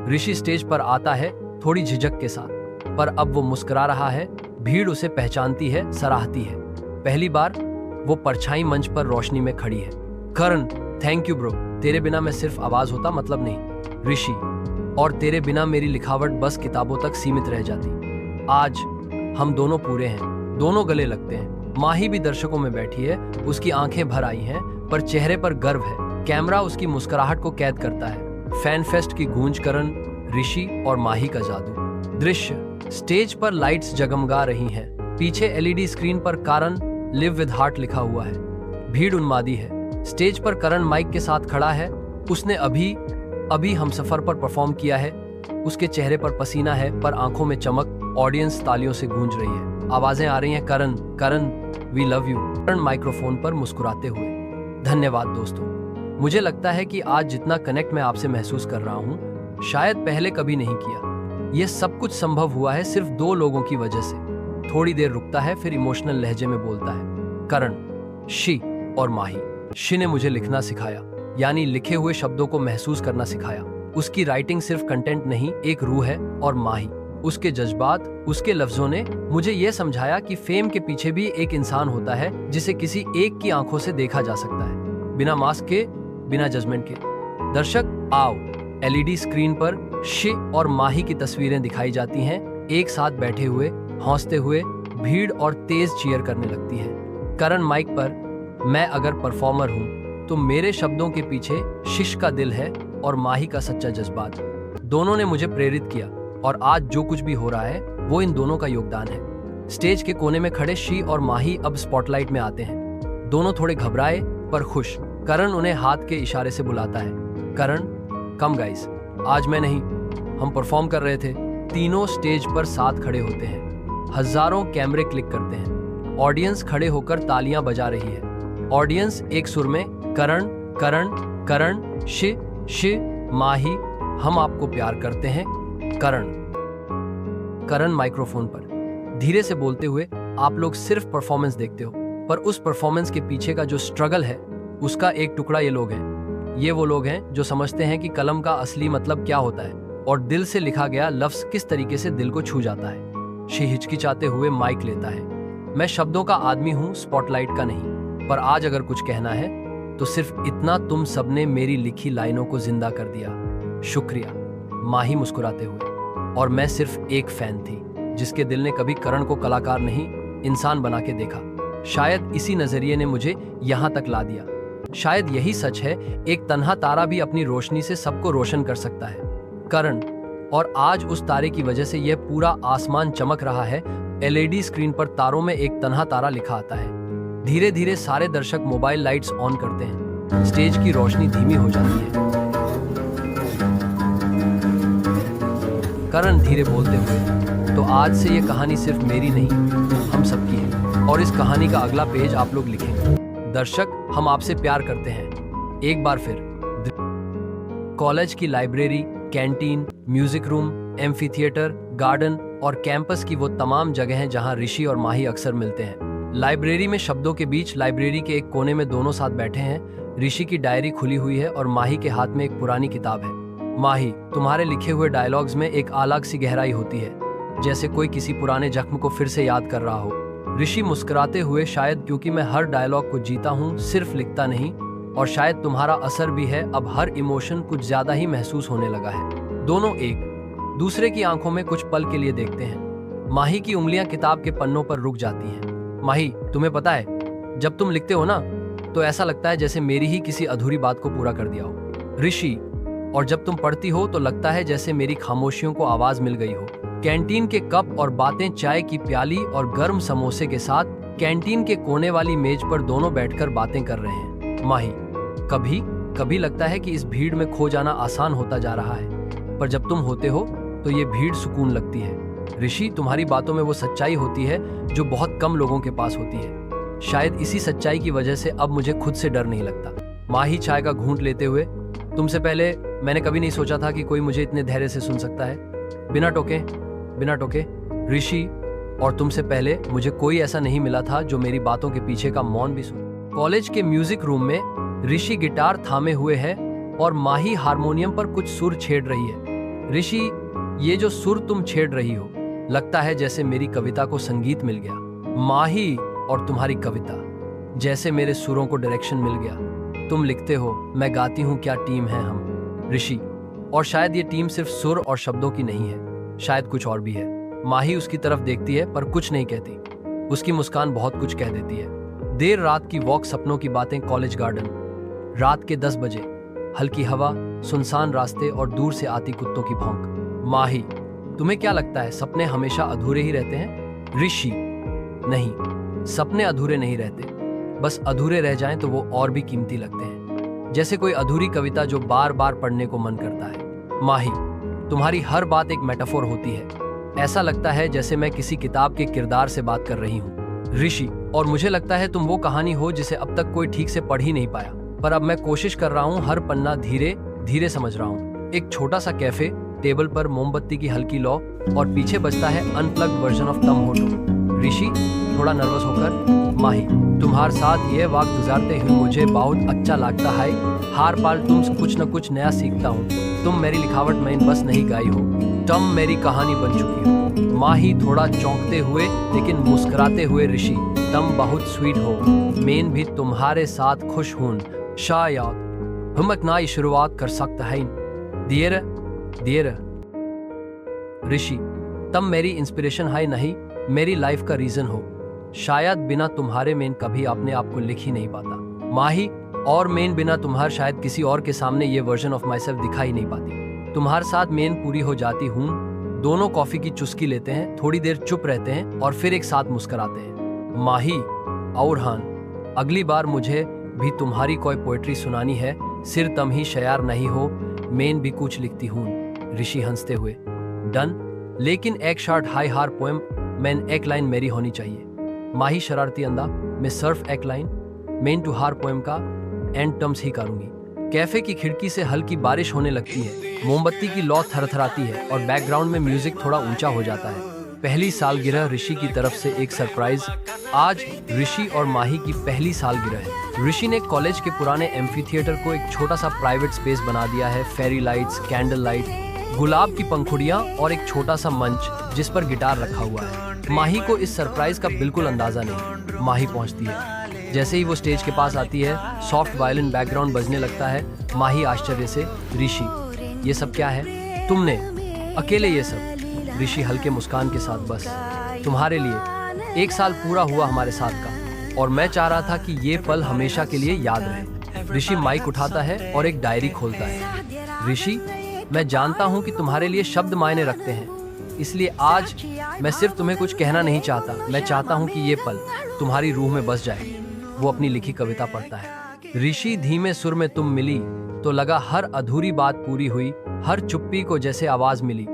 ऋषि स्टेज पर आता है, थोड़ी झिझक के साथ, पर अब वो मुस्कुरा रहा है। भीड़ उसे पहचानती है, सराहती है। पहली बार वो परछाई मंच पर रोशनी में खड़ी है। करण, थैंक यू ब्रो, तेरे बिना मैं सिर्फ आवाज होता, मतलब नहीं। ऋषि, और तेरे बिना मेरी लिखावट बस किताबों तक सीमित रह जाती। आज हम दोनों पूरे हैं, दोनों गले लगते हैं। माही भी दर्शकों में बैठी है, उसकी आंखें भर आई हैं, पर चेहरे पर गर्व है। कैमरा उसकी मुस्कुराहट को कैद करता है। फैन फेस्ट की गूंज, करण, ऋषि और माही का जादू। दृश्य, स्टेज पर लाइट्स जगमगा रही हैं, पीछे एलईडी स्क्रीन पर कारण लिव विद हार्ट लिखा हुआ है। भीड़ उन्मादी है। स्टेज पर करण माइक के साथ खड़ा है। उसने अभी हम सफर पर परफॉर्म किया है। उसके चेहरे पर पसीना है, पर आंखों में चमक। ऑडियंस तालियों से गूंज रही है, आवाजें आ रही हैं, Karan, we love you. Karan microphone पर मुस्कुराते हुए, धन्यवाद दोस्तों। मुझे लगता है कि आज जितना कनेक्ट मैं आपसे महसूस कर रहा हूँ, शायद पहले कभी नहीं किया। यह सब कुछ संभव हुआ है सिर्फ 2 लोगों की वजह से। थोड़ी देर रुकता है, फिर इमोशनल लहजे में बोलता है, करण, शी और माही। शी ने मुझे लिखना सिखाया, यानी लिखे हुए शब्दों को महसूस करना सिखाया। उसकी राइटिंग सिर्फ कंटेंट नहीं, एक रूह है। और माही, उसके जज्बात, उसके लफ्जों ने मुझे यह समझाया कि फेम के पीछे भी एक इंसान होता है जिसे किसी एक की आंखों से देखा जा सकता है, बिना मास्क के, बिना जजमेंट के। दर्शक आओ, एलईडी स्क्रीन पर शी और माही की तस्वीरें दिखाई जाती हैं, एक साथ बैठे हुए, हंसते हुए। भीड़ और तेज चीयर करने लगती है। करण माइक पर, मैं अगर परफॉर्मर हूँ तो मेरे शब्दों के पीछे शिश का दिल है और माही का सच्चा जज्बात। दोनों ने मुझे प्रेरित किया और आज जो कुछ भी हो रहा है वो इन दोनों का योगदान है। स्टेज के कोने में खड़े शी और माही अब स्पॉटलाइट में आते हैं। दोनों थोड़े घबराए पर खुश। करण उन्हें हाथ के इशारे से बुलाता है, करण, कम गाइस, आज मैं नहीं, हम परफॉर्म कर रहे थे। तीनों स्टेज पर साथ खड़े होते हैं। हजारों कैमरे क्लिक करते हैं। ऑडियंस खड़े होकर तालियां बजा रही है। ऑडियंस एक सुर में, करण, करण करण शि शि माही हम आपको प्यार करते हैं करण। करण माइक्रोफोन पर धीरे से बोलते हुए, आप लोग सिर्फ परफॉर्मेंस देखते हो, पर उस परफॉर्मेंस के पीछे का जो स्ट्रगल है उसका एक टुकड़ा ये लोग हैं। ये वो लोग हैं जो समझते हैं कि कलम का असली मतलब क्या होता है और दिल से लिखा गया लफ्ज किस तरीके से दिल को छू जाता है। शी हिचकिचाते हुए माइक लेता है। मैं शब्दों का आदमी हूँ, स्पॉटलाइट का नहीं, पर आज अगर कुछ कहना है तो सिर्फ इतना, तुम सबने मेरी लिखी लाइनों को जिंदा कर दिया। शुक्रिया, माही मुस्कुराते हुए। और मैं सिर्फ एक फैन थी जिसके दिल ने कभी करण को कलाकार नहीं, इंसान बना के देखा। शायद इसी नजरिए ने मुझे यहाँ तक ला दिया। शायद यही सच है, एक तन्हा तारा भी अपनी रोशनी से सबको रोशन कर सकता है। करण, और आज उस तारे की वजह से यह पूरा आसमान चमक रहा है। एलईडी स्क्रीन पर तारों में एक तन्हा तारा लिखा आता है। धीरे धीरे सारे दर्शक मोबाइल लाइट्स ऑन करते हैं। स्टेज की रोशनी धीमी हो जाती है। करण धीरे बोलते हुए, तो आज से ये कहानी सिर्फ मेरी नहीं, हम सबकी है, और इस कहानी का अगला पेज आप लोग लिखेंगे। दर्शक, हम आपसे प्यार करते हैं एक बार फिर। कॉलेज की library, canteen, music room, amphi theatre, garden और कैंपस की वो तमाम जगहें जहां ऋषि और माही अक्सर मिलते हैं। लाइब्रेरी में शब्दों के बीच लाइब्रेरी के एक कोने में दोनों साथ बैठे हैं। ऋषि की डायरी खुली हुई है और माही के हाथ में एक पुरानी किताब है। माही, तुम्हारे लिखे हुए डायलॉग्स में एक अलग सी गहराई होती है, जैसे कोई किसी पुराने जख्म को फिर से याद कर रहा हो। ऋषि मुस्कुराते हुए, शायद क्योंकि मैं हर डायलॉग को जीता हूँ, सिर्फ लिखता नहीं, और शायद तुम्हारा असर भी है। अब हर इमोशन कुछ ज्यादा ही महसूस होने लगा है। दोनों एक दूसरे की आंखों में कुछ पल के लिए देखते हैं। माही की उंगलियां किताब के पन्नों पर रुक जाती हैं। माही, तुम्हें पता है, जब तुम लिखते हो ना, तो ऐसा लगता है जैसे मेरी ही किसी अधूरी बात को पूरा कर दिया हो। ऋषि, और जब तुम पढ़ती हो तो लगता है जैसे मेरी खामोशियों को आवाज मिल गई हो। कैंटीन के कप और बातें, चाय की प्याली और गर्म समोसे के साथ कैंटीन के कोने वाली मेज पर दोनों बैठकर बातें कर रहे हैं। माही, कभी कभी लगता है कि इस भीड़ में खो जाना आसान होता जा रहा है, पर जब तुम होते हो तो ये भीड़ सुकून लगती है। ऋषि, तुम्हारी बातों में वो सच्चाई होती है जो बहुत कम लोगों के पास होती है। शायद इसी सच्चाई की वजह से अब मुझे खुद से डर नहीं लगता। माही चाय का घूंट लेते हुए, तुमसे पहले मैंने कभी नहीं सोचा था कि कोई मुझे इतने धैर्य से सुन सकता है, बिना टोके। ऋषि, और तुमसे पहले मुझे कोई ऐसा नहीं मिला था जो मेरी बातों के पीछे का मौन भी सुने। कॉलेज के म्यूजिक रूम में ऋषि गिटार थामे हुए है और माही हारमोनियम पर कुछ सुर छेड़ रही है। ऋषि, ये जो सुर तुम छेड़ रही हो, लगता है जैसे मेरी कविता को संगीत मिल गया। माही, और तुम्हारी कविता, जैसे मेरे सुरों को डायरेक्शन मिल गया। तुम लिखते हो, मैं गाती हूँ, क्या टीम है हम। ऋषि, और शायद ये टीम सिर्फ सुर और शब्दों की नहीं है, शायद कुछ और भी है। माही उसकी तरफ देखती है पर कुछ नहीं कहती। उसकी मुस्कान बहुत कुछ कह देती है। देर रात की वॉक, सपनों की बातें, कॉलेज गार्डन। रात के 10 बजे, हल्की हवा, सुनसान रास्ते और दूर से आती कुत्तों की भौंक। माही, तुम्हें क्या लगता है सपने हमेशा अधूरे ही रहते हैं? ऋषि, नहीं, सपने अधूरे नहीं रहते, बस अधूरे रह जाएं तो वो और भी कीमती लगते हैं, जैसे कोई अधूरी कविता जो बार बार पढ़ने को मन करता है। माही, तुम्हारी हर बात एक मेटाफोर होती है। ऐसा लगता है जैसे मैं किसी किताब के किरदार से बात कर रही हूँ। ऋषि, और मुझे लगता है तुम वो कहानी हो जिसे अब तक कोई ठीक से पढ़ ही नहीं पाया, पर अब मैं कोशिश कर रहा हूँ, हर पन्ना धीरे धीरे समझ रहा हूँ। एक छोटा सा कैफे, टेबल पर मोमबत्ती की हल्की लौ और पीछे बजता है अनप्लग्ड वर्जन ऑफ तम होटो। ऋषि, थोड़ा नर्वस होकर, माही, तुम्हारे साथ ये वक्त गुजारते हुए मुझे बहुत अच्छा लगता है। हर पल तुम कुछ न कुछ नया सीखता हूँ। तुम मेरी लिखावट में बस नहीं गाई हो, तुम मेरी कहानी बन चुकी हो। माही, थोड़ा चौंकते हुए लेकिन मुस्कुराते हुए, ऋषि, तुम बहुत स्वीट हो। मैं भी तुम्हारे साथ खुश हूँ। शायद हम एक नई शुरुआत कर सकते हैं। धीरे ऋषि, तुम मेरी इंस्पिरेशन है, नहीं मेरी लाइफ का रीजन हो। शायद बिना तुम्हारे मैं कभी अपने आप को लिख ही नहीं पाता। माही, और मैं बिना तुम्हारे शायद किसी और के सामने ये वर्जन ऑफ माई सेल्फ दिखाई नहीं पाती। तुम्हारे साथ मैं पूरी हो जाती हूँ। दोनों कॉफी की चुस्की लेते हैं, थोड़ी देर चुप रहते हैं और फिर एक साथ मुस्कुराते हैं। माही, और हाँ, अगली बार मुझे भी तुम्हारी कोई पोएट्री सुनानी है, सिर्फ तुम ही शायर नहीं हो, मैं भी कुछ लिखती हूँ। ऋषि हंसते हुए, डन, लेकिन एक शॉर्ट हाई हार पोएम, मैन एक लाइन मेरी होनी चाहिए। माही शरारती अंदा में, सिर्फ एक लाइन। मेन टू हार पोएम का एंड टर्म्स ही करूंगी। कैफे की खिड़की से हल्की बारिश होने लगती है, मोमबत्ती की लौ थरथराती है और बैकग्राउंड में म्यूजिक थोड़ा ऊंचा हो जाता है। पहली सालगिरह ऋषि की तरफ से एक सरप्राइज। आज ऋषि और माही की पहली सालगिरह है। ऋषि ने कॉलेज के पुराने एम्फी थिएटर को एक छोटा सा प्राइवेट स्पेस बना दिया है। फेरी लाइट्स, कैंडल लाइट, गुलाब की पंखुड़ियां और एक छोटा सा मंच जिस पर गिटार रखा हुआ है। माही को इस सरप्राइज का बिल्कुल अंदाजा नहीं। माही पहुंचती है। जैसे ही वो स्टेज के पास आती है, सॉफ्ट वायलिन बैकग्राउंड बजने लगता है। माही आश्चर्य से, ऋषि ये सब क्या है? तुमने अकेले ये सब? ऋषि हल्के मुस्कान के साथ, बस तुम्हारे लिए। 1 साल पूरा हुआ हमारे साथ का और मैं चाह रहा था कि ये पल हमेशा के लिए याद रहे। ऋषि माइक उठाता है और एक डायरी खोलता है। ऋषि, मैं जानता हूँ कि तुम्हारे लिए शब्द मायने रखते हैं, इसलिए आज मैं सिर्फ तुम्हें कुछ कहना नहीं चाहता। मैं चाहता हूँ कि ये पल तुम्हारी रूह में बस जाए। वो अपनी लिखी कविता पढ़ता है। ऋषि धीमे सुर में, तुम मिली तो लगा हर अधूरी बात पूरी हुई, हर चुप्पी को जैसे आवाज मिली।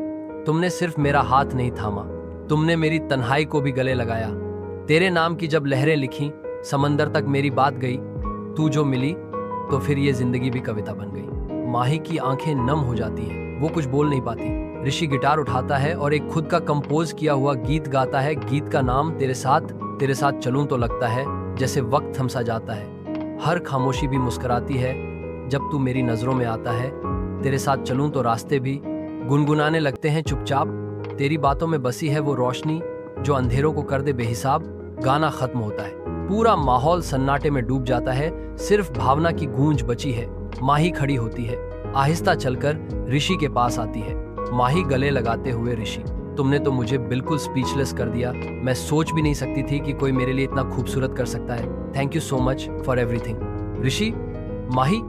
तुमने सिर्फ मेरा हाथ नहीं थामा, तुमने मेरी तन्हाई को भी गले लगाया। तेरे नाम की जब लहरें लिखी, समंदर तक मेरी बात गई। तू जो मिली तो फिर ये जिंदगी भी कविता बन गई। माही की आंखें नम हो जाती हैं, वो कुछ बोल नहीं पाती। ऋषि गिटार उठाता है और एक खुद का कंपोज किया हुआ गीत गाता है। गीत का नाम तेरे साथ चलूं तो लगता है जैसे वक्त थमसा जाता है। हर खामोशी भी मुस्कुराती है जब तू मेरी नजरों में आता है। तेरे साथ चलूं तो रास्ते भी गुनगुनाने लगते हैं चुपचाप। तेरी बातों में बसी है वो रोशनी जो अंधेरों को कर दे बेहिसाब। गाना खत्म होता है, पूरा माहौल सन्नाटे में डूब जाता है, सिर्फ भावना की गूंज बची है। माही खड़ी होती है, आहिस्ता चलकर ऋषि के पास आती है। माही गले लगाते हुए, ऋषि तुमने तो मुझे बिल्कुल स्पीचलेस कर दिया। मैं सोच भी नहीं सकती थी कि कोई मेरे लिए इतना खूबसूरत कर सकता है। Thank you so much for everything. Rishi, Mahi,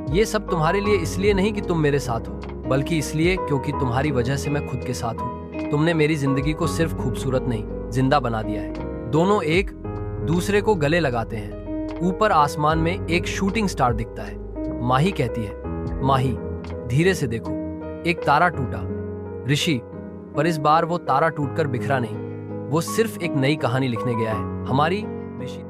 ये सब तुम्हारे लिए इसलिए नहीं कि तुम मेरे साथ हो, बल्कि इसलिए क्योंकि तुम्हारी वजह से मैं खुद के साथ हूँ। तुमने मेरी जिंदगी को सिर्फ खूबसूरत नहीं, जिंदा बना दिया है। दोनों एक दूसरे को गले लगाते हैं। ऊपर आसमान में एक शूटिंग स्टार दिखता है। माही कहती है, माही धीरे से देखो, एक तारा टूटा। ऋषि, पर इस बार वो तारा टूटकर बिखरा नहीं, वो सिर्फ एक नई कहानी लिखने गया है हमारी। ऋषि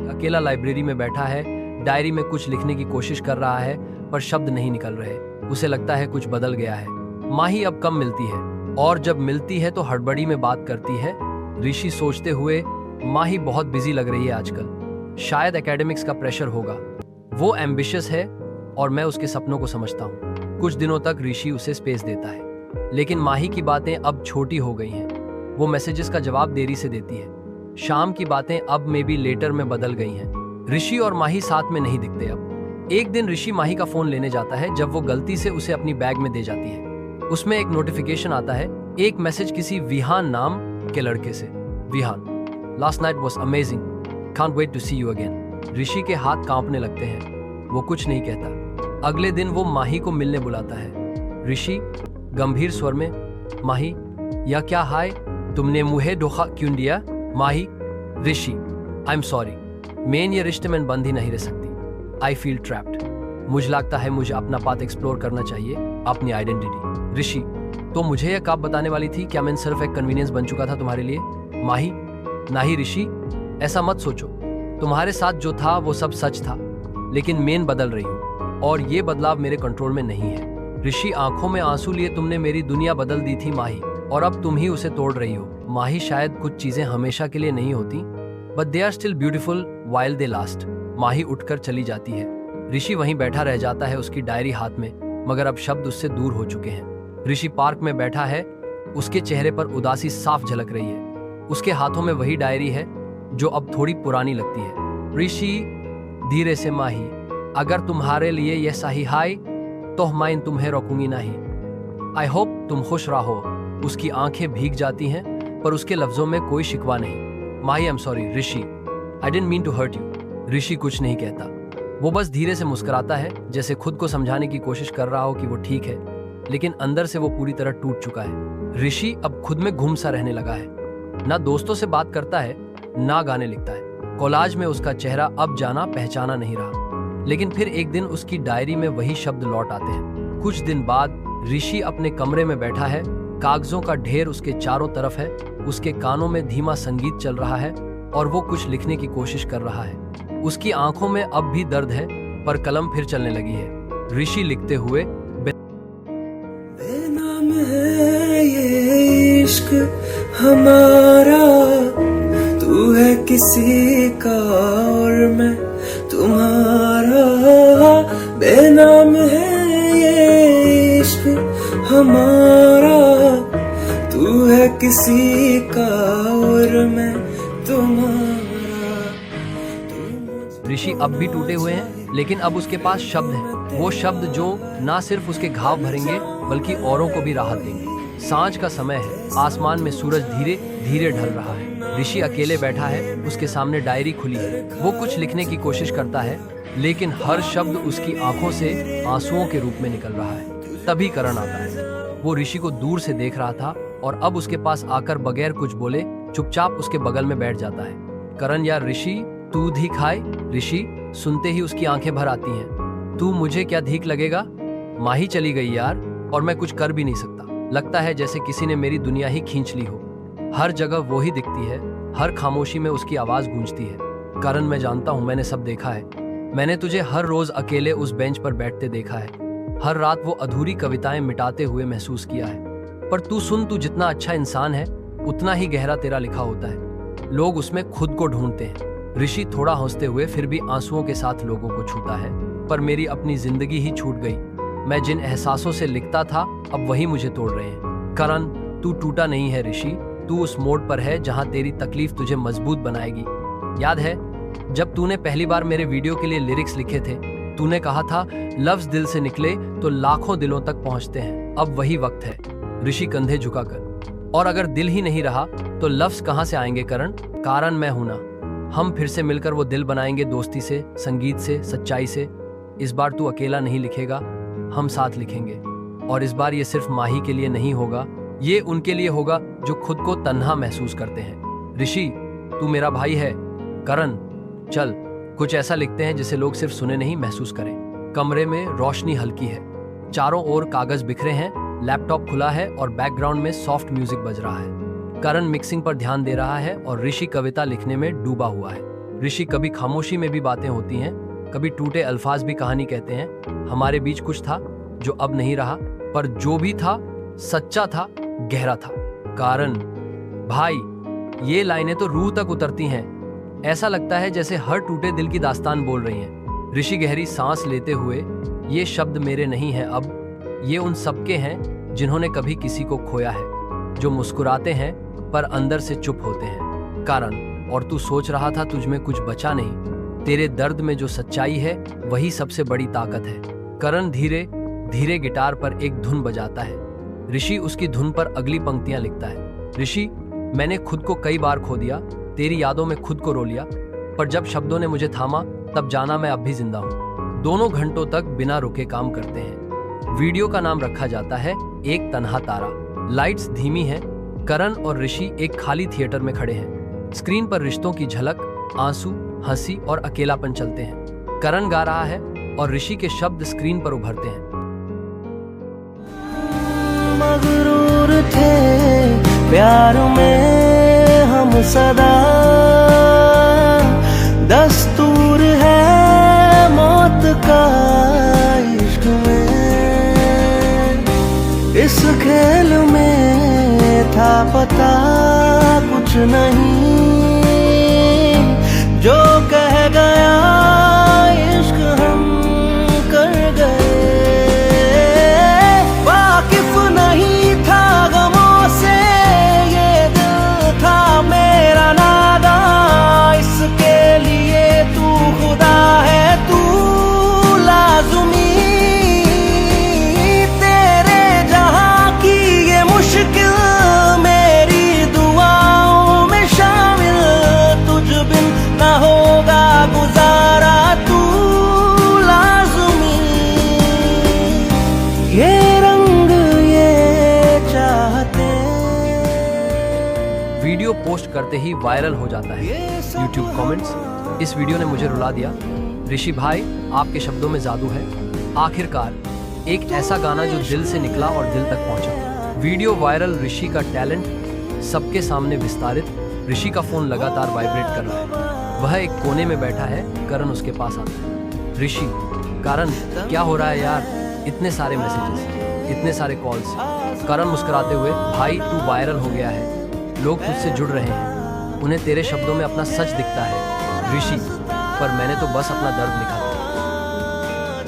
अकेला लाइब्रेरी में बैठा है, डायरी में कुछ लिखने की कोशिश कर रहा है पर शब्द नहीं निकल रहे। उसे लगता है कुछ बदल गया है। माही अब कम मिलती है और जब मिलती है तो हड़बड़ी में बात करती है। ऋषि सोचते हुए, माही बहुत बिजी लग रही है आजकल, शायद एकेडमिक्स का प्रेशर होगा। वो एम्बिशियस है और मैं उसके सपनों को समझता हूँ। कुछ दिनों तक ऋषि उसे स्पेस देता है, लेकिन माही की बातें अब छोटी हो गई हैं। वो मैसेजेस का जवाब देरी से देती है। शाम की बातें अब मे बी लेटर में बदल गई हैं। ऋषि और माही साथ में नहीं दिखते अब। एक दिन ऋषि माही का फोन लेने जाता है जब वो गलती से उसे अपनी बैग में दे जाती है। उसमें एक नोटिफिकेशन आता है, एक मैसेज किसी विहान नाम के लड़के से। Vihaan, last night was amazing, can't wait to see you again. Rishi के हाथ कांपने लगते हैं। वो कुछ नहीं कहता। अगले दिन वो माही को मिलने बुलाता है। ऋषि गंभीर स्वर में, माही या क्या हाय, तुमने मुझे धोखा क्यों दिया? माही, ऋषि आई एम सॉरी, मैं ये रिश्ते में बंद ही नहीं रह सकती। I feel trapped. मुझे लगता है मुझे अपना पाथ एक्सप्लोर करना चाहिए, अपनी आइडेंटिटी। ऋषि, तो मुझे यह कब बताने वाली थी? क्या मैं सिर्फ एक कन्वीनियंस बन चुका था तुम्हारे लिए? माही, नहीं ऋषि, ऐसा मत सोचो। तुम्हारे साथ जो था वो सब सच था, लेकिन मैं बदल रही हूँ और ये बदलाव मेरे कंट्रोल में नहीं है। ऋषि आंखों में आंसू लिए, तुमने मेरी दुनिया बदल दी थी माही, और अब तुम ही उसे तोड़ रही हो। माही, शायद कुछ चीजें हमेशा के लिए नहीं होती, but they are still beautiful while they last. Mahi उठकर चली जाती है। ऋषि वहीं बैठा रह जाता है, उसकी डायरी हाथ में, मगर अब शब्द उससे दूर हो चुके हैं। ऋषि पार्क में बैठा है, उसके चेहरे पर उदासी साफ झलक रही है। उसके हाथों में वही डायरी है जो अब थोड़ी पुरानी लगती है। ऋषि धीरे से, माही, अगर तुम्हारे लिए यह सही है तो मैं तुम्हें रोकूंगी नहीं। आई होप तुम खुश रहो। उसकी आंखें भीग जाती हैं पर उसके लफ्जों में कोई शिकवा नहीं। Mahi, I am sorry Rishi, I didn't mean to hurt you. Rishi कुछ नहीं कहता, वो बस धीरे से मुस्कुराता है, जैसे खुद को समझाने की कोशिश कर रहा हो कि वो ठीक है, लेकिन अंदर से वो पूरी तरह टूट चुका है। ऋषि अब खुद में गुम सा रहने लगा है। ना दोस्तों से बात करता है, ना गाने लिखता है। कॉलेज में उसका चेहरा अब जाना पहचाना नहीं रहा। लेकिन फिर एक दिन उसकी डायरी में वही शब्द लौट आते हैं। कुछ दिन बाद ऋषि अपने कमरे में बैठा है, कागजों का ढेर उसके चारों तरफ है, उसके कानों में धीमा संगीत चल रहा है और वो कुछ लिखने की कोशिश कर रहा है। उसकी आंखों में अब भी दर्द है, पर कलम फिर चलने लगी है। ऋषि लिखते हुए, बेनाम है ये इश्क हमारा, तू है किसी का और मैं तुम्हारा। बेनाम है ये इश्क हमारा, तू है किसी का और मैं तुम्हारा। ऋषि अब भी टूटे हुए हैं, लेकिन अब उसके पास शब्द हैं। वो शब्द जो ना सिर्फ उसके घाव भरेंगे बल्कि औरों को भी राहत देंगे। सांझ का समय है, आसमान में सूरज धीरे धीरे ढल रहा है। ऋषि अकेले बैठा है, उसके सामने डायरी खुली है। वो कुछ लिखने की कोशिश करता है, लेकिन हर शब्द उसकी आंखों से आंसुओं के रूप में निकल रहा है। तभी करण आता है। वो ऋषि को दूर से देख रहा था और अब उसके पास आकर बगैर कुछ बोले चुपचाप उसके बगल में बैठ जाता है। करण, यार ऋषि तू धी खाए। ऋषि सुनते ही उसकी आंखें भर आती हैं। तू मुझे क्या धीक लगेगा? माही चली गई यार, और मैं कुछ कर भी नहीं सकता। लगता है जैसे किसी ने मेरी दुनिया ही खींच ली हो। हर जगह वो ही दिखती है, हर खामोशी में उसकी आवाज गूंजती है। करण, मैं जानता हूँ, मैंने सब देखा है। मैंने तुझे हर रोज अकेले उस बेंच पर बैठते देखा है। हर रात वो अधूरी कविताएं मिटाते हुए महसूस किया है। पर तू सुन, तू जितना अच्छा इंसान है उतना ही गहरा तेरा लिखा होता है। लोग उसमें खुद को ढूंढते हैं। ऋषि थोड़ा हंसते हुए फिर भी आंसुओं के साथ लोगों को छूता है। पर मेरी अपनी जिंदगी ही छूट गई। मैं जिन एहसासों से लिखता था अब वही मुझे तोड़ रहे हैं। करण, तू टूटा नहीं है ऋषि, तू उस मोड़ पर है जहां तेरी तकलीफ तुझे मजबूत बनाएगी। याद है जब तूने पहली बार मेरे वीडियो के लिए लिरिक्स लिखे थे? तूने कहा था लफ्ज दिल से निकले तो लाखों दिलों तक पहुंचते हैं। अब वही वक्त है। ऋषि कंधे झुकाकर, और अगर दिल ही नहीं रहा तो लफ्ज कहां से आएंगे करण? कारण मैं हूं ना। हम फिर से मिलकर वो दिल बनाएंगे, दोस्ती से, संगीत से, सच्चाई से। इस बार तू अकेला नहीं लिखेगा, हम साथ लिखेंगे। और इस बार ये सिर्फ माही के लिए नहीं होगा, ये उनके लिए होगा जो खुद को तन्हा महसूस करते हैं। ऋषि, तू मेरा भाई है। करण, चल कुछ ऐसा लिखते हैं जिसे लोग सिर्फ सुने नहीं महसूस करें। कमरे में रोशनी हल्की है, चारों ओर कागज बिखरे हैं, लैपटॉप खुला है और बैकग्राउंड में सॉफ्ट म्यूजिक बज रहा है। करण मिक्सिंग पर ध्यान दे रहा है और ऋषि कविता लिखने में डूबा हुआ है। ऋषि, कभी खामोशी में भी बातें होती हैं, कभी टूटे अल्फाज भी कहानी कहते हैं। हमारे बीच कुछ था जो अब नहीं रहा, पर जो भी था सच्चा था, गहरा था। कारण भाई, ये लाइनें तो रूह तक उतरती हैं। ऐसा लगता है जैसे हर टूटे दिल की दास्तान बोल रही हैं। ऋषि गहरी सांस लेते हुए, ये शब्द मेरे नहीं हैं अब, ये उन सबके हैं जिन्होंने कभी किसी को खोया है, जो मुस्कुराते हैं पर अंदर से चुप होते हैं। कारण, और तू सोच रहा था तुझ में कुछ बचा नहीं, तेरे दर्द में जो सच्चाई है वही सबसे बड़ी ताकत है। करण धीरे धीरे गिटार पर एक धुन बजाता है। ऋषि उसकी धुन पर अगली पंक्तियां लिखता है। ऋषि, मैंने खुद को कई बार खो दिया, तेरी यादों में खुद को रो लिया, पर जब शब्दों ने मुझे थामा तब जाना मैं अब भी जिंदा हूँ। दोनों घंटों तक बिना रुके काम करते हैं। वीडियो का नाम रखा जाता है एक तन्हा तारा। लाइट्स धीमी हैं। करण और ऋषि एक खाली थिएटर में खड़े हैं। स्क्रीन पर रिश्तों की झलक, आंसू, हंसी और अकेलापन चलते हैं। करण गा रहा है और ऋषि के शब्द स्क्रीन पर उभरते हैं। मगरूर थे प्यार में हम सदा, दस्तूर है मौत का इश्क में। इस खेल में था पता कुछ नहीं, जो कह गया इश्क हम कर गए। वाकिफ नहीं था गमों से ये दिल था मेरा नादा, इसके लिए तू खुदा है, तू लाज़मी। तेरे जहां की ये मुश्किल मेरी दुआओं में शामिल, तुझ बिन ना होगा गुजारा, तू लाज़मी। ये रंग ये चाहते। वीडियो पोस्ट करते ही वायरल हो जाता है। यूट्यूब कमेंट्स, इस वीडियो ने मुझे रुला दिया। ऋषि भाई, आपके शब्दों में जादू है। आखिरकार एक ऐसा गाना जो दिल से निकला और दिल तक पहुंचा। वीडियो वायरल, ऋषि का टैलेंट सबके सामने विस्तारित। ऋषि का फोन लगातार वाइब्रेट कर रहा है। वह एक कोने में बैठा है। करण उसके पास आता है। ऋषि, करण क्या हो रहा है यार? इतने सारे मैसेजेस, इतने सारे कॉल्स। करण मुस्कुराते हुए, भाई तू वायरल हो गया है, लोग तुझसे जुड़ रहे हैं, उन्हें तेरे शब्दों में अपना सच दिखता है। ऋषि, पर मैंने तो बस अपना दर्द लिखा था।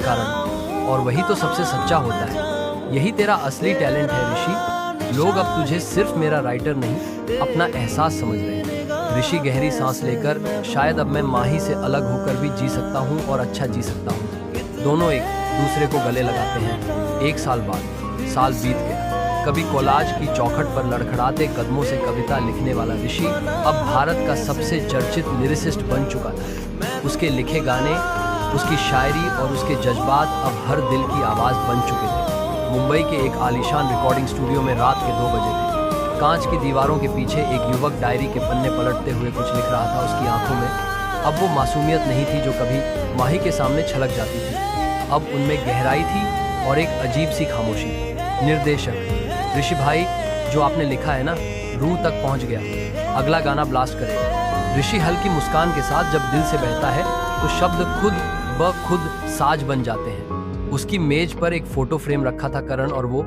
करण, और वही तो सबसे सच्चा होता है, यही तेरा असली टैलेंट है ऋषि। लोग अब तुझे सिर्फ मेरा राइटर नहीं, अपना एहसास समझ रहे हैं। ऋषि गहरी सांस लेकर, शायद अब मैं माही से अलग होकर भी जी सकता हूँ और अच्छा जी सकता हूँ। दोनों एक दूसरे को गले लगाते हैं। 1 साल बाद साल बीत गया। कभी कोलाज की चौखट पर लड़खड़ाते कदमों से कविता लिखने वाला ऋषि अब भारत का सबसे चर्चित लिरिसिस्ट बन चुका था। उसके लिखे गाने, उसकी शायरी और उसके जज्बात अब हर दिल की आवाज़ बन चुके थे। मुंबई के एक आलीशान रिकॉर्डिंग स्टूडियो में रात के 2 बजे थे। कांच की दीवारों के पीछे एक युवक डायरी के पन्ने पलटते हुए कुछ लिख रहा था। उसकी आंखों में अब वो मासूमियत नहीं थी जो कभी माही के सामने छलक जाती थी। अब उनमें गहराई थी और एक अजीब सी खामोशी। निर्देशक, ऋषि भाई, जो आपने लिखा है ना, रूह तक पहुंच गया, अगला गाना ब्लास्ट करें। ऋषि हल्की मुस्कान के साथ जब दिल से बहता है तो शब्द खुद ब खुद साज बन जाते हैं। उसकी मेज पर एक फोटो फ्रेम रखा था करण, और वो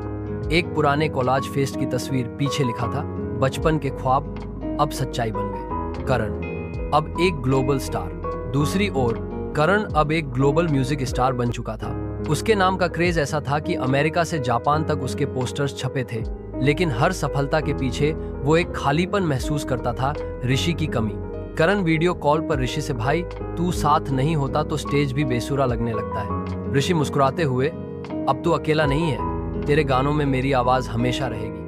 एक पुराने कोलाज फेस्ट की तस्वीर। पीछे लिखा था, बचपन के ख्वाब अब सच्चाई बन गए। करण अब एक ग्लोबल स्टार। दूसरी ओर करण अब एक ग्लोबल म्यूजिक स्टार बन चुका था। उसके नाम का क्रेज ऐसा था कि अमेरिका से जापान तक उसके पोस्टर्स छपे थे। लेकिन हर सफलता के पीछे वो एक खालीपन महसूस करता था, ऋषि की कमी। करण वीडियो कॉल पर ऋषि से, भाई तू साथ नहीं होता तो स्टेज भी बेसुरा लगने लगता है। ऋषि मुस्कुराते हुए, अब तू अकेला नहीं है, तेरे गानों में मेरी आवाज हमेशा रहेगी।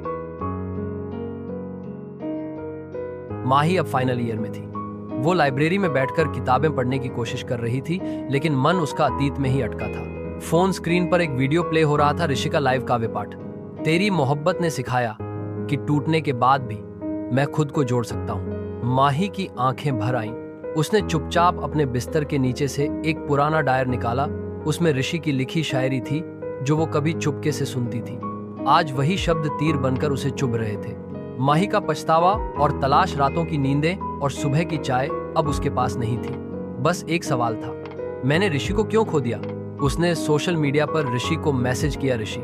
माही अब फाइनल ईयर में थी। वो लाइब्रेरी में बैठकर किताबें पढ़ने की कोशिश कर रही थी, लेकिन मन उसका अतीत में ही अटका था। फोन स्क्रीन पर एक वीडियो प्ले हो रहा था, ऋषि का लाइव काव्य पाठ। तेरी मोहब्बत ने सिखाया कि टूटने के बाद भी मैं खुद को जोड़ सकता हूँ। माही की आंखें भर आईं। उसने चुपचाप अपने बिस्तर के नीचे से एक पुराना डायर निकाला। उसमें ऋषि की लिखी शायरी थी जो वो कभी चुपके से सुनती थी। आज वही शब्द तीर बनकर उसे चुभ रहे थे। माही का पछतावा और तलाश, रातों की नींदें और सुबह की चाय अब उसके पास नहीं थी। बस एक सवाल था, मैंने ऋषि को क्यों खो दिया? उसने सोशल मीडिया पर ऋषि को मैसेज किया, ऋषि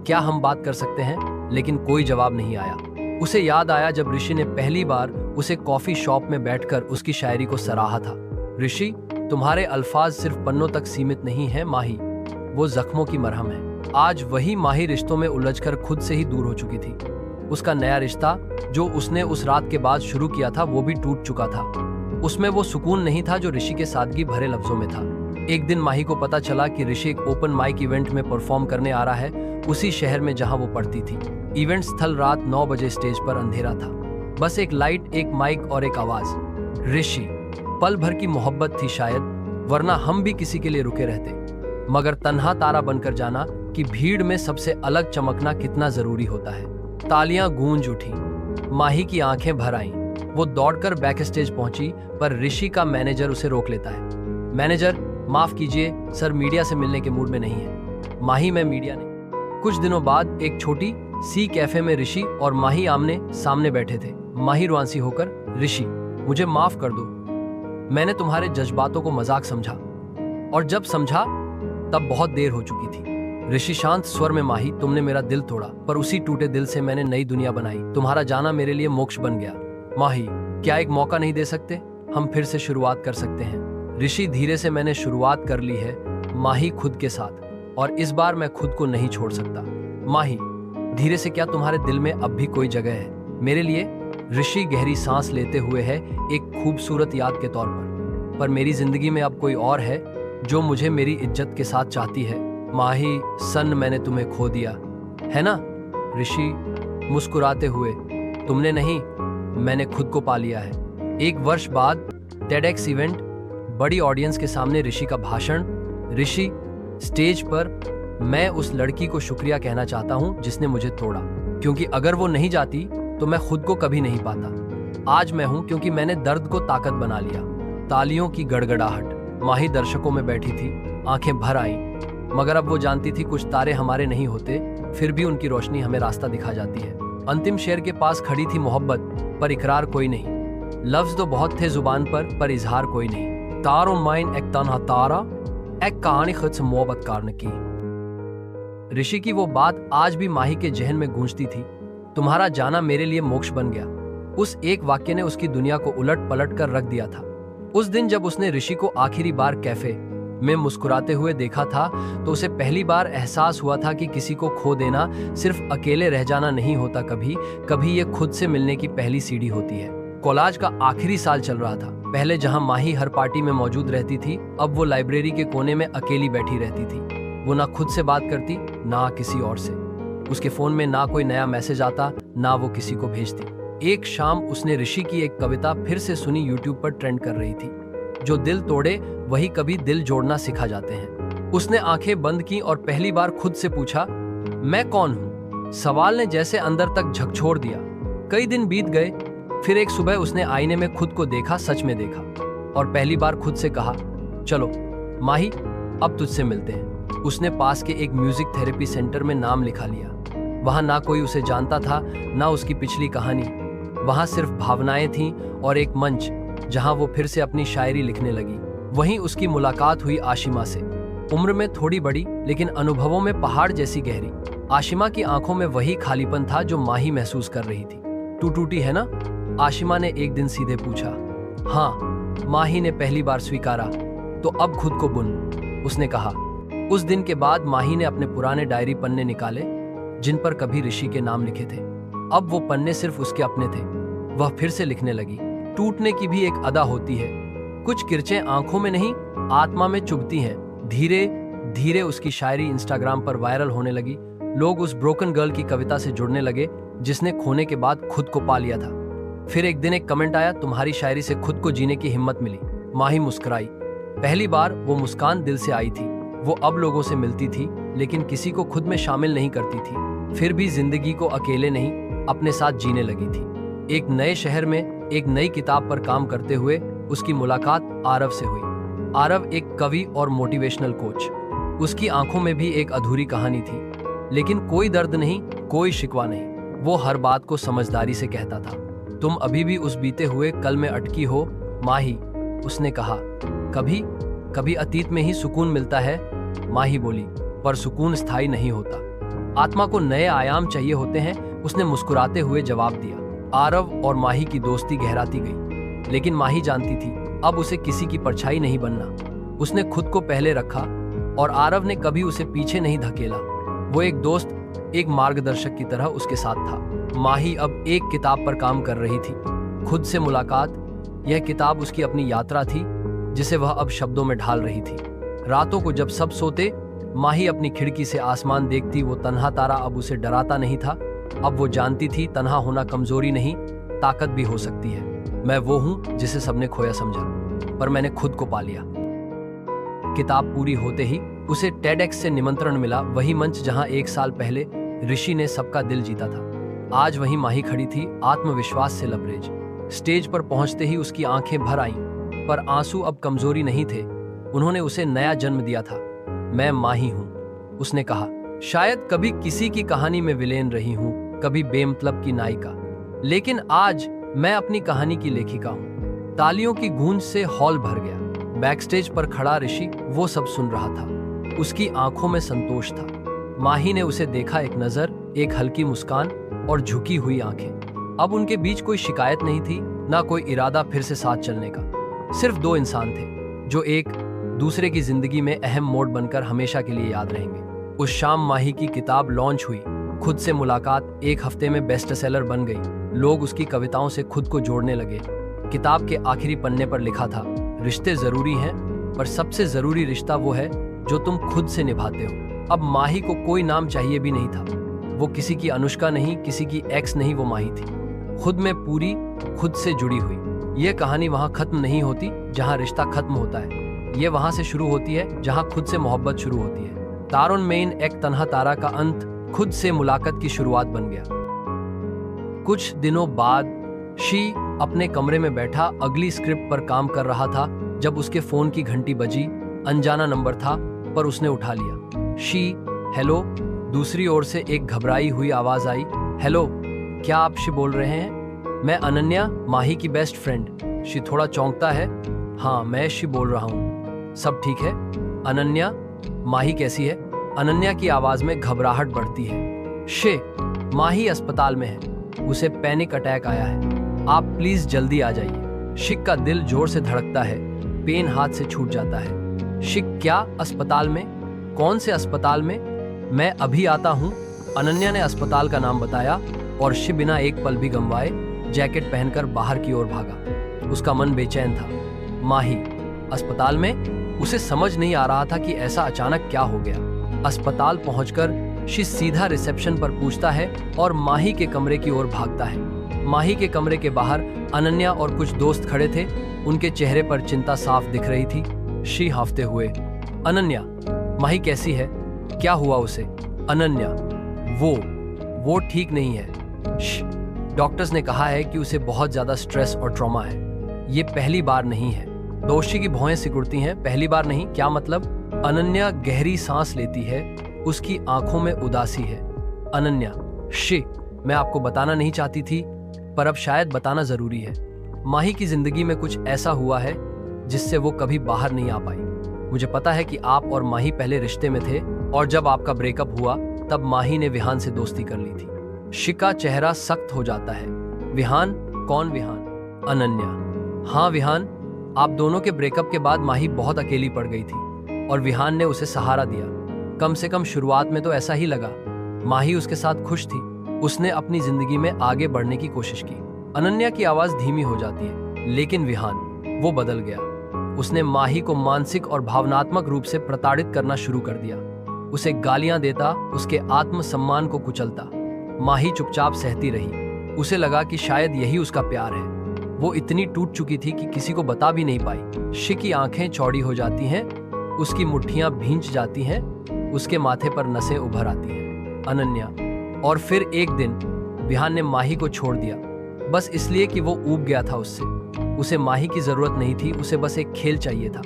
क्या हम बात कर सकते हैं? लेकिन कोई जवाब नहीं आया। उसे याद आया जब ऋषि ने पहली बार उसे कॉफी शॉप में बैठकर उसकी शायरी को सराहा था। ऋषि, तुम्हारे अल्फाज सिर्फ पन्नों तक सीमित नहीं है माही, वो जख्मों की मरहम है। आज वही माही रिश्तों में उलझकर खुद से ही दूर हो चुकी थी। उसका नया रिश्ता जो उसने उस रात के बाद शुरू किया था वो भी टूट चुका था। उसमें वो सुकून नहीं था जो ऋषि के सादगी भरे लफ्जों में था। एक दिन माही को पता चला कि ऋषि एक ओपन माइक इवेंट में परफॉर्म करने आ रहा है, उसी शहर में जहां वो पढ़ती थी। इवेंट स्थल रात 9 बजे, स्टेज पर अंधेरा था, बस एक लाइट, एक माइक और एक आवाज। ऋषि, पल भर की मोहब्बत थी शायद, वरना हम भी किसी के लिए रुके रहते। मगर तन्हा तारा बनकर जाना कि भीड़ में सबसे अलग चमकना कितना जरूरी होता है। तालियां गूंज उठी, माही की आंखें भर आईं। वो दौड़कर बैक स्टेज पहुंची, पर ऋषि का मैनेजर उसे रोक लेता है। मैनेजर, माफ कीजिए सर, मीडिया से मिलने के मूड में नहीं है। माही, मैं मीडिया नहीं। कुछ दिनों बाद एक छोटी सी कैफे में ऋषि और माही आमने सामने बैठे थे। माही रुआंसी होकर, ऋषि मुझे माफ कर दो, मैंने तुम्हारे जज्बातों को मजाक समझा, और जब समझा तब बहुत देर हो चुकी थी। ऋषि शांत स्वर में, माही तुमने मेरा दिल तोड़ा, पर उसी टूटे दिल से मैंने नई दुनिया बनाई। तुम्हारा जाना मेरे लिए मोक्ष बन गया। माही, क्या एक मौका नहीं दे सकते? हम फिर से शुरुआत कर सकते हैं। ऋषि, धीरे से मैंने शुरुआत कर ली है माही, खुद के साथ, और इस बार मैं खुद को नहीं छोड़ सकता। माही, धीरे से, क्या तुम्हारे दिल में अब भी कोई जगह है मेरे लिए? ऋषि गहरी सांस लेते हुए है, एक खूबसूरत याद के तौर पर मेरी जिंदगी में अब कोई और है जो मुझे मेरी इज्जत के साथ चाहती है। माही, सन मैंने तुम्हें खो दिया है ना? ऋषि मुस्कुराते हुए, तुमने नहीं, मैंने खुद को पा लिया है। 1 वर्ष बाद TEDx इवेंट, बड़ी ऑडियंस के सामने ऋषि का भाषण। ऋषि, स्टेज पर, मैं उस लड़की को शुक्रिया कहना चाहता हूं जिसने मुझे तोड़ा, क्योंकि अगर वो नहीं जाती तो मैं खुद को कभी नहीं पाता। आज मैं हूं क्योंकि मैंने दर्द को ताकत बना लिया। तालियों की गड़गड़ाहट। माही दर्शकों में बैठी थी, आंखें भर आईं, मगर अब वो जानती थी कुछ तारे हमारे नहीं होते, फिर भी उनकी रोशनी हमें रास्ता दिखा जाती है। अंतिम शेर के पास खड़ी थी मोहब्बत, पर इकरार कोई नहीं। लफ्ज तो बहुत थे जुबान पर इजहार कोई नहीं। तारो माइन एक तन्हा तारा, एक कहानी खुद से मोहब्बत करने की। ऋषि की वो बात आज भी माही के जहन में गूंजती थी। तुम्हारा जाना मेरे लिए मोक्ष बन गया। उस एक वाक्य ने उसकी दुनिया को उलट पलट कर रख दिया था। उस दिन जब उसने ऋषि को आखिरी बार कैफे में मुस्कुराते हुए देखा था तो उसे पहली बार एहसास हुआ था कि किसी को खो देना सिर्फ अकेले रह जाना नहीं होता, कभी कभी ये खुद से मिलने की पहली सीढ़ी होती है। कॉलेज का आखिरी साल चल रहा था। पहले जहां माही हर पार्टी में मौजूद रहती थी, अब वो लाइब्रेरी के कोने में अकेली बैठी रहती थी। वो ना खुद से बात करती, ना किसी और से। उसके फोन में ना कोई नया मैसेज आता, ना वो किसी को भेजती। एक शाम उसने ऋषि की एक कविता फिर से सुनी, यूट्यूब पर ट्रेंड कर रही थी। जो दिल तोड़े वही कभी दिल जोड़ना सिखा जाते हैं। उसने आंखें बंद की और पहली बार खुद से पूछा, मैं कौन हूँ? सवाल ने जैसे अंदर तक झकझोर दिया। कई दिन बीत गए, फिर एक सुबह उसने आईने में खुद को देखा, सच में देखा, और पहली बार खुद से कहा, चलो माही, अब तुझसे मिलते हैं। उसने पास के एक म्यूजिक थेरेपी सेंटर में नाम लिखा लिया। वहां ना कोई उसे जानता था, ना उसकी पिछली कहानी। वहां सिर्फ भावनाएं थीं और एक मंच जहां वो फिर से अपनी शायरी लिखने लगी। वहीं उसकी मुलाकात हुई आशिमा से। उम्र में थोड़ी बड़ी, लेकिन अनुभवों में पहाड़ जैसी गहरी। आशिमा की आंखों में वही खालीपन था जो माही महसूस कर रही थी। तू टूटी है ना? आशिमा ने एक दिन सीधे पूछा। हाँ, माही ने पहली बार स्वीकारा। तो अब खुद को बुन, उसने कहा। उस दिन के बाद माही ने अपने पुराने डायरी पन्ने निकाले जिन पर कभी ऋषि के नाम लिखे थे। अब वो पन्ने सिर्फ उसके अपने थे। वह फिर से लिखने लगी। टूटने की भी एक अदा होती है। कुछ किरचें आंखों में नहीं, आत्मा में चुभती हैं। धीरे धीरे उसकी शायरी इंस्टाग्राम पर वायरल होने लगी। लोग उस ब्रोकन गर्ल की कविता से जुड़ने लगे जिसने खोने के बाद खुद को पा लिया था। फिर एक दिन एक कमेंट आया, तुम्हारी शायरी से खुद को जीने की हिम्मत मिली। माही मुस्कुराई। पहली बार वो मुस्कान दिल से आई थी। वो अब लोगों से मिलती थी, लेकिन किसी को खुद में शामिल नहीं करती थी। फिर भी जिंदगी को अकेले नहीं, अपने साथ जीने लगी थी। एक नए शहर में एक नई किताब पर काम करते हुए उसकी मुलाकात आरव से हुई। आरव एक कवि और मोटिवेशनल कोच। उसकी आंखों में भी एक अधूरी कहानी थी, लेकिन कोई दर्द नहीं, कोई शिकवा नहीं। वो हर बात को समझदारी से कहता था। तुम अभी भी उस बीते हुए कल में अटकी हो माही, उसने कहा। कभी कभी अतीत में ही सुकून मिलता है, माही बोली, पर सुकून स्थायी नहीं होता। आत्मा को नए आयाम चाहिए होते हैं, उसने मुस्कुराते हुए जवाब दिया। आरव और माही की दोस्ती गहराती गई, लेकिन माही जानती थी अब उसे किसी की परछाई नहीं बनना। उसने खुद को पहले रखा और आरव ने कभी उसे पीछे नहीं धकेला। वो एक दोस्त, एक मार्गदर्शक की तरह उसके साथ था। माही अब एक किताब पर काम कर रही थी, खुद से मुलाकात। यह किताब उसकी अपनी यात्रा थी जिसे वह अब शब्दों में ढाल रही थी। रातों को जब सब सोते, माही अपनी खिड़की से आसमान देखती। वो तन्हा तारा अब उसे डराता नहीं था। अब वो जानती थी तन्हा होना कमजोरी नहीं, ताकत भी हो सकती है। मैं वो हूं जिसे सबने खोया समझा, पर मैंने खुद को पा लिया। किताब पूरी होते ही उसे टेडएक्स से निमंत्रण मिला, वही मंच जहां एक साल पहले ऋषि ने सबका दिल जीता था। आज वहीं माही खड़ी थी, आत्मविश्वास से लबरेज। स्टेज पर पहुंचते ही उसकी आंखें भर आईं, पर आंसू अब कमजोरी नहीं थे, उन्होंने उसे नया जन्म दिया था। मैं माही हूं, उसने कहा। शायद कभी किसी की कहानी में विलेन रही हूं, कभी बेमतलब की नायिका, लेकिन आज मैं अपनी कहानी की लेखिका हूं। तालियों की गूंज से हॉल भर गया। बैकस्टेज पर खड़ा ऋषि वो सब सुन रहा था। उसकी आंखों में संतोष था। माही ने उसे देखा, एक नजर, एक हल्की मुस्कान और झुकी हुई आंखें। अब उनके बीच कोई शिकायत नहीं थी, ना कोई इरादा फिर से साथ चलने का। सिर्फ दो इंसान थे जो एक दूसरे की जिंदगी में अहम मोड़ बनकर हमेशा के लिए याद रहेंगे। उस शाम माही की किताब लॉन्च हुई। खुद से मुलाकात 1 हफ्ते में बेस्ट सेलर बन गई। लोग उसकी कविताओं से खुद को जोड़ने लगे। किताब के आखिरी पन्ने पर लिखा था, रिश्ते जरूरी हैं, पर सबसे जरूरी रिश्ता वो है जो तुम खुद से निभाते हो। अब माही को कोई नाम चाहिए भी नहीं था। वो किसी की अनुष्का नहीं, किसी की एक्स नहीं, वो माही थी, खुद में पूरी, खुद से जुड़ी हुई। ये कहानी वहां खत्म नहीं होती जहां रिश्ता खत्म होता है, ये वहां से शुरू होती है जहां खुद से मोहब्बत शुरू होती है। तारुन मेन एक तन्हा तारा का अंत खुद से मुलाकात की शुरुआत बन गया। कुछ दिनों बाद शी अपने कमरे में बैठा अगली स्क्रिप्ट पर काम कर रहा था जब उसके फोन की घंटी बजी। अनजाना नंबर था, पर उसने उठा लिया। She, hello. दूसरी ओर से एक घबराई हुई आवाज आई, हेलो, क्या आप शी बोल रहे हैं? मैं अनन्या, माही की बेस्ट फ्रेंड। शी थोड़ा चौंकता है। हाँ, मैं शी बोल रहा हूँ। सब ठीक है? अनन्या, माही कैसी है? अनन्या की आवाज में घबराहट बढ़ती है। शे, माही अस्पताल में है, उसे पैनिक अटैक आया है, आप प्लीज जल्दी आ जाइए। शिक का दिल जोर से धड़कता है, पेन हाथ से छूट जाता है। शिक, क्या अस्पताल में? कौन से अस्पताल में? मैं अभी आता हूँ। अनन्या ने अस्पताल का नाम बताया और शि बिना एक पल भी गंवाए जैकेट पहनकर बाहर की ओर भागा। उसका मन बेचैन था। माही अस्पताल में? उसे समझ नहीं आ रहा था कि ऐसा अचानक क्या हो गया। अस्पताल पहुंचकर शि सीधा रिसेप्शन पर पूछता है और माही के कमरे की ओर भागता है। माही के कमरे के बाहर अनन्या और कुछ दोस्त खड़े थे। उनके चेहरे पर चिंता साफ दिख रही थी। शि हाफते हुए, अनन्या, माही कैसी है? क्या हुआ उसे? अनन्या, वो ठीक नहीं है। डॉक्टर्स ने कहा है कि उसे बहुत ज्यादा स्ट्रेस और ट्रॉमा है। ये पहली बार नहीं है। दोषी की भौहें सिकुड़ती हैं। पहली बार नहीं? क्या मतलब? अनन्या गहरी सांस लेती है। उसकी आंखों में उदासी है। अनन्या, शी, मैं आपको बताना नहीं चाहती थी, पर अब शायद बताना जरूरी है। माही की जिंदगी में कुछ ऐसा हुआ है जिससे वो कभी बाहर नहीं आ पाई। मुझे पता है कि आप और माही पहले रिश्ते में थे और जब आपका ब्रेकअप हुआ तब माही ने विहान से दोस्ती कर ली थी। शि का चेहरा सख्त हो जाता है। विहान? कौन विहान? अनन्या, हाँ विहान। आप दोनों के ब्रेकअप के बाद माही बहुत अकेली पड़ गई थी और विहान ने उसे सहारा दिया। कम से कम शुरुआत में तो ऐसा ही लगा। माही उसके साथ खुश थी। उसने अपनी जिंदगी में आगे बढ़ने की कोशिश की। अनन्या की आवाज धीमी हो जाती है। लेकिन विहान, वो बदल गया। उसने माही को मानसिक और भावनात्मक रूप से प्रताड़ित करना शुरू कर दिया। उसे गालियां देता, उसके आत्मसम्मान को कुचलता। माही चुपचाप सहती रही। उसे लगा कि शायद यही उसका प्यार है। वो इतनी टूट चुकी थी कि किसी को बता भी नहीं पाई। शि की आंखें चौड़ी हो जाती हैं, उसकी मुट्ठियां भींच जाती हैं, उसके माथे पर नसें उभर आती हैं। अनन्या। और फिर एक दिन विहान ने माही को छोड़ दिया, बस इसलिए कि वो ऊब गया था उससे। उसे माही की जरूरत नहीं थी, उसे बस एक खेल चाहिए था।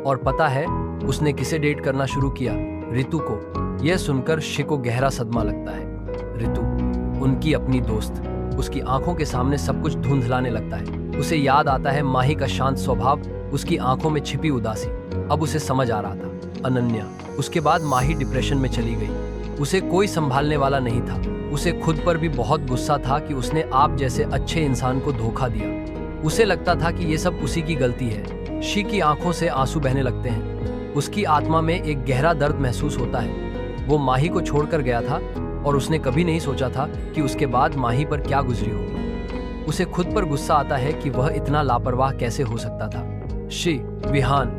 और पता है उसने किसे डेट करना शुरू किया? रितु को। यह सुनकर शि को गहरा सदमा लगता है। रितु, उनकी अपनी दोस्त। उसकी आंखों के सामने सब कुछ धुंधलाने लगता है। उसे याद आता है माही का शांत स्वभाव, उसकी आंखों में छिपी उदासी। अब उसे समझ आ रहा था। अनन्या। उसके बाद माही डिप्रेशन में चली गई। उसे कोई संभालने वाला नहीं था। उसे खुद पर भी बहुत गुस्सा था कि उसने आप जैसे अच्छे इंसान को धोखा दिया। उसे लगता था कि ये सब उसी की गलती है। शि की आंखों से आंसू बहने लगते हैं। उसकी आत्मा में एक गहरा दर्द महसूस होता है। वो माही को छोड़कर गया था और उसने कभी नहीं सोचा था कि उसके बाद माही पर क्या गुजरी होगी। उसे खुद पर गुस्सा आता है कि वह इतना लापरवाह कैसे हो सकता था। शि, विहान,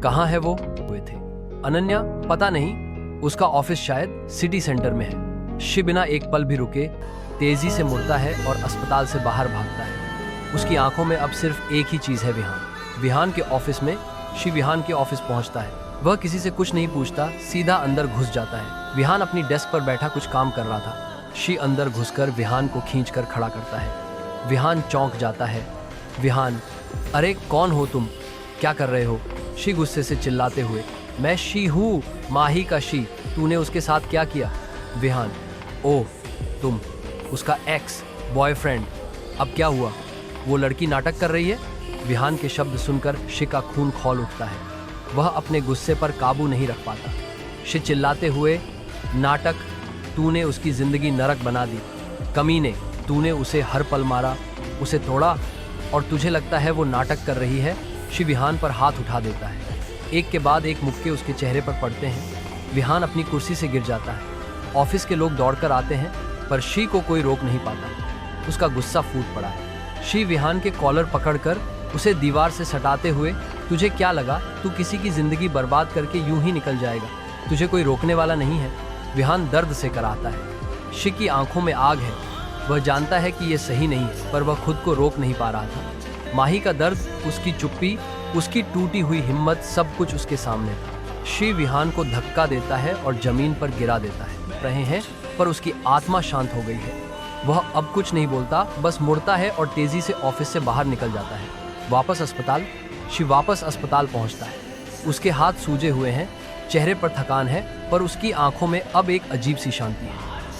कहाँ है वो? हुए थे। अनन्या, पता नहीं, उसका ऑफिस शायद सिटी सेंटर में है। शि बिना एक पल भी रुके तेजी से मुड़ता है और अस्पताल से बाहर भागता है। उसकी आंखों में अब सिर्फ एक ही चीज है, विहान। विहान के ऑफिस में शि विहान के ऑफिस पहुंचता है। वह किसी से कुछ नहीं पूछता, सीधा अंदर घुस जाता है। विहान अपनी डेस्क पर बैठा कुछ काम कर रहा था। शि अंदर घुसकर विहान को खींचकर खड़ा करता है। विहान चौंक जाता है। विहान, अरे कौन हो तुम? क्या कर रहे हो? शि गुस्से से चिल्लाते हुए, मैं शि हूँ, माही का शि। तूने उसके साथ क्या किया? विहान, ओह तुम, उसका एक्स बॉयफ्रेंड। अब क्या हुआ? वो लड़की नाटक कर रही है? विहान के शब्द सुनकर शि का खून खौल उठता है। वह अपने गुस्से पर काबू नहीं रख पाता। शि चिल्लाते हुए, नाटक? तूने उसकी जिंदगी नरक बना दी। कमीने, तूने उसे हर पल मारा, उसे तोड़ा, और तुझे लगता है वो नाटक कर रही है? शि विहान पर हाथ उठा देता है। एक के बाद एक मुक्के उसके चेहरे पर पड़ते हैं। विहान अपनी कुर्सी से गिर जाता है। ऑफिस के लोग दौड़कर आते हैं, पर शि को कोई रोक नहीं पाता। उसका गुस्सा फूट पड़ा है। शि विहान के कॉलर पकड़कर उसे दीवार से सटाते हुए, तुझे क्या लगा तू किसी की जिंदगी बर्बाद करके यूं ही निकल जाएगा? तुझे कोई रोकने वाला नहीं है। विहान दर्द से कराहता है। शि की आंखों में आग है। वह जानता है कि यह सही नहीं है, पर वह खुद को रोक नहीं पा रहा था। माही का दर्द, उसकी चुप्पी, उसकी टूटी हुई हिम्मत, सब कुछ उसके सामने था। शि विहान को धक्का देता है और जमीन पर गिरा देता है। रहे हैं, पर उसकी आत्मा शांत हो गई है। वह अब कुछ नहीं बोलता, बस मुड़ता है और तेजी से ऑफिस से बाहर निकल जाता है। वापस अस्पताल। शि वापस अस्पताल पहुंचता है। उसके हाथ सूजे हुए हैं, चेहरे पर थकान है, पर उसकी आंखों में अब एक अजीब सी शांति है।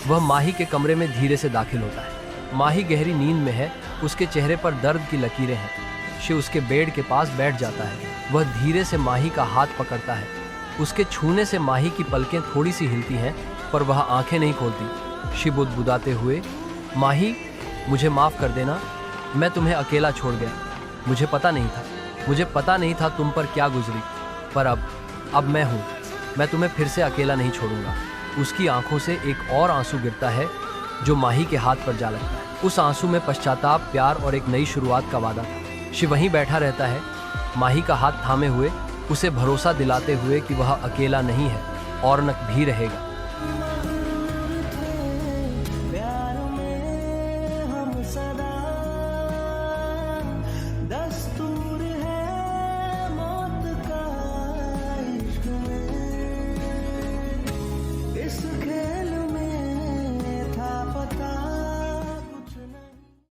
वह माही के कमरे में धीरे से दाखिल होता है। माही गहरी नींद में है। उसके चेहरे पर दर्द की लकीरें हैं। शिव उसके बेड के पास बैठ जाता है। वह धीरे से माही का हाथ पकड़ता है। उसके छूने से माही की पलकें थोड़ी सी हिलती हैं, पर वह आंखें नहीं खोलती। शिव बुदबुदाते हुए, माही मुझे माफ कर देना, मैं तुम्हें अकेला छोड़ गया। मुझे पता नहीं था तुम पर क्या गुजरी, पर अब मैं हूँ। मैं तुम्हें फिर से अकेला नहीं छोड़ूंगा। उसकी आंखों से एक और आंसू गिरता है जो माही के हाथ पर जा लगता है। उस आंसू में पश्चाताप, प्यार और एक नई शुरुआत का वादा था। शिव वहीं बैठा रहता है, माही का हाथ थामे हुए, उसे भरोसा दिलाते हुए कि वह अकेला नहीं है और न भी रहेगा।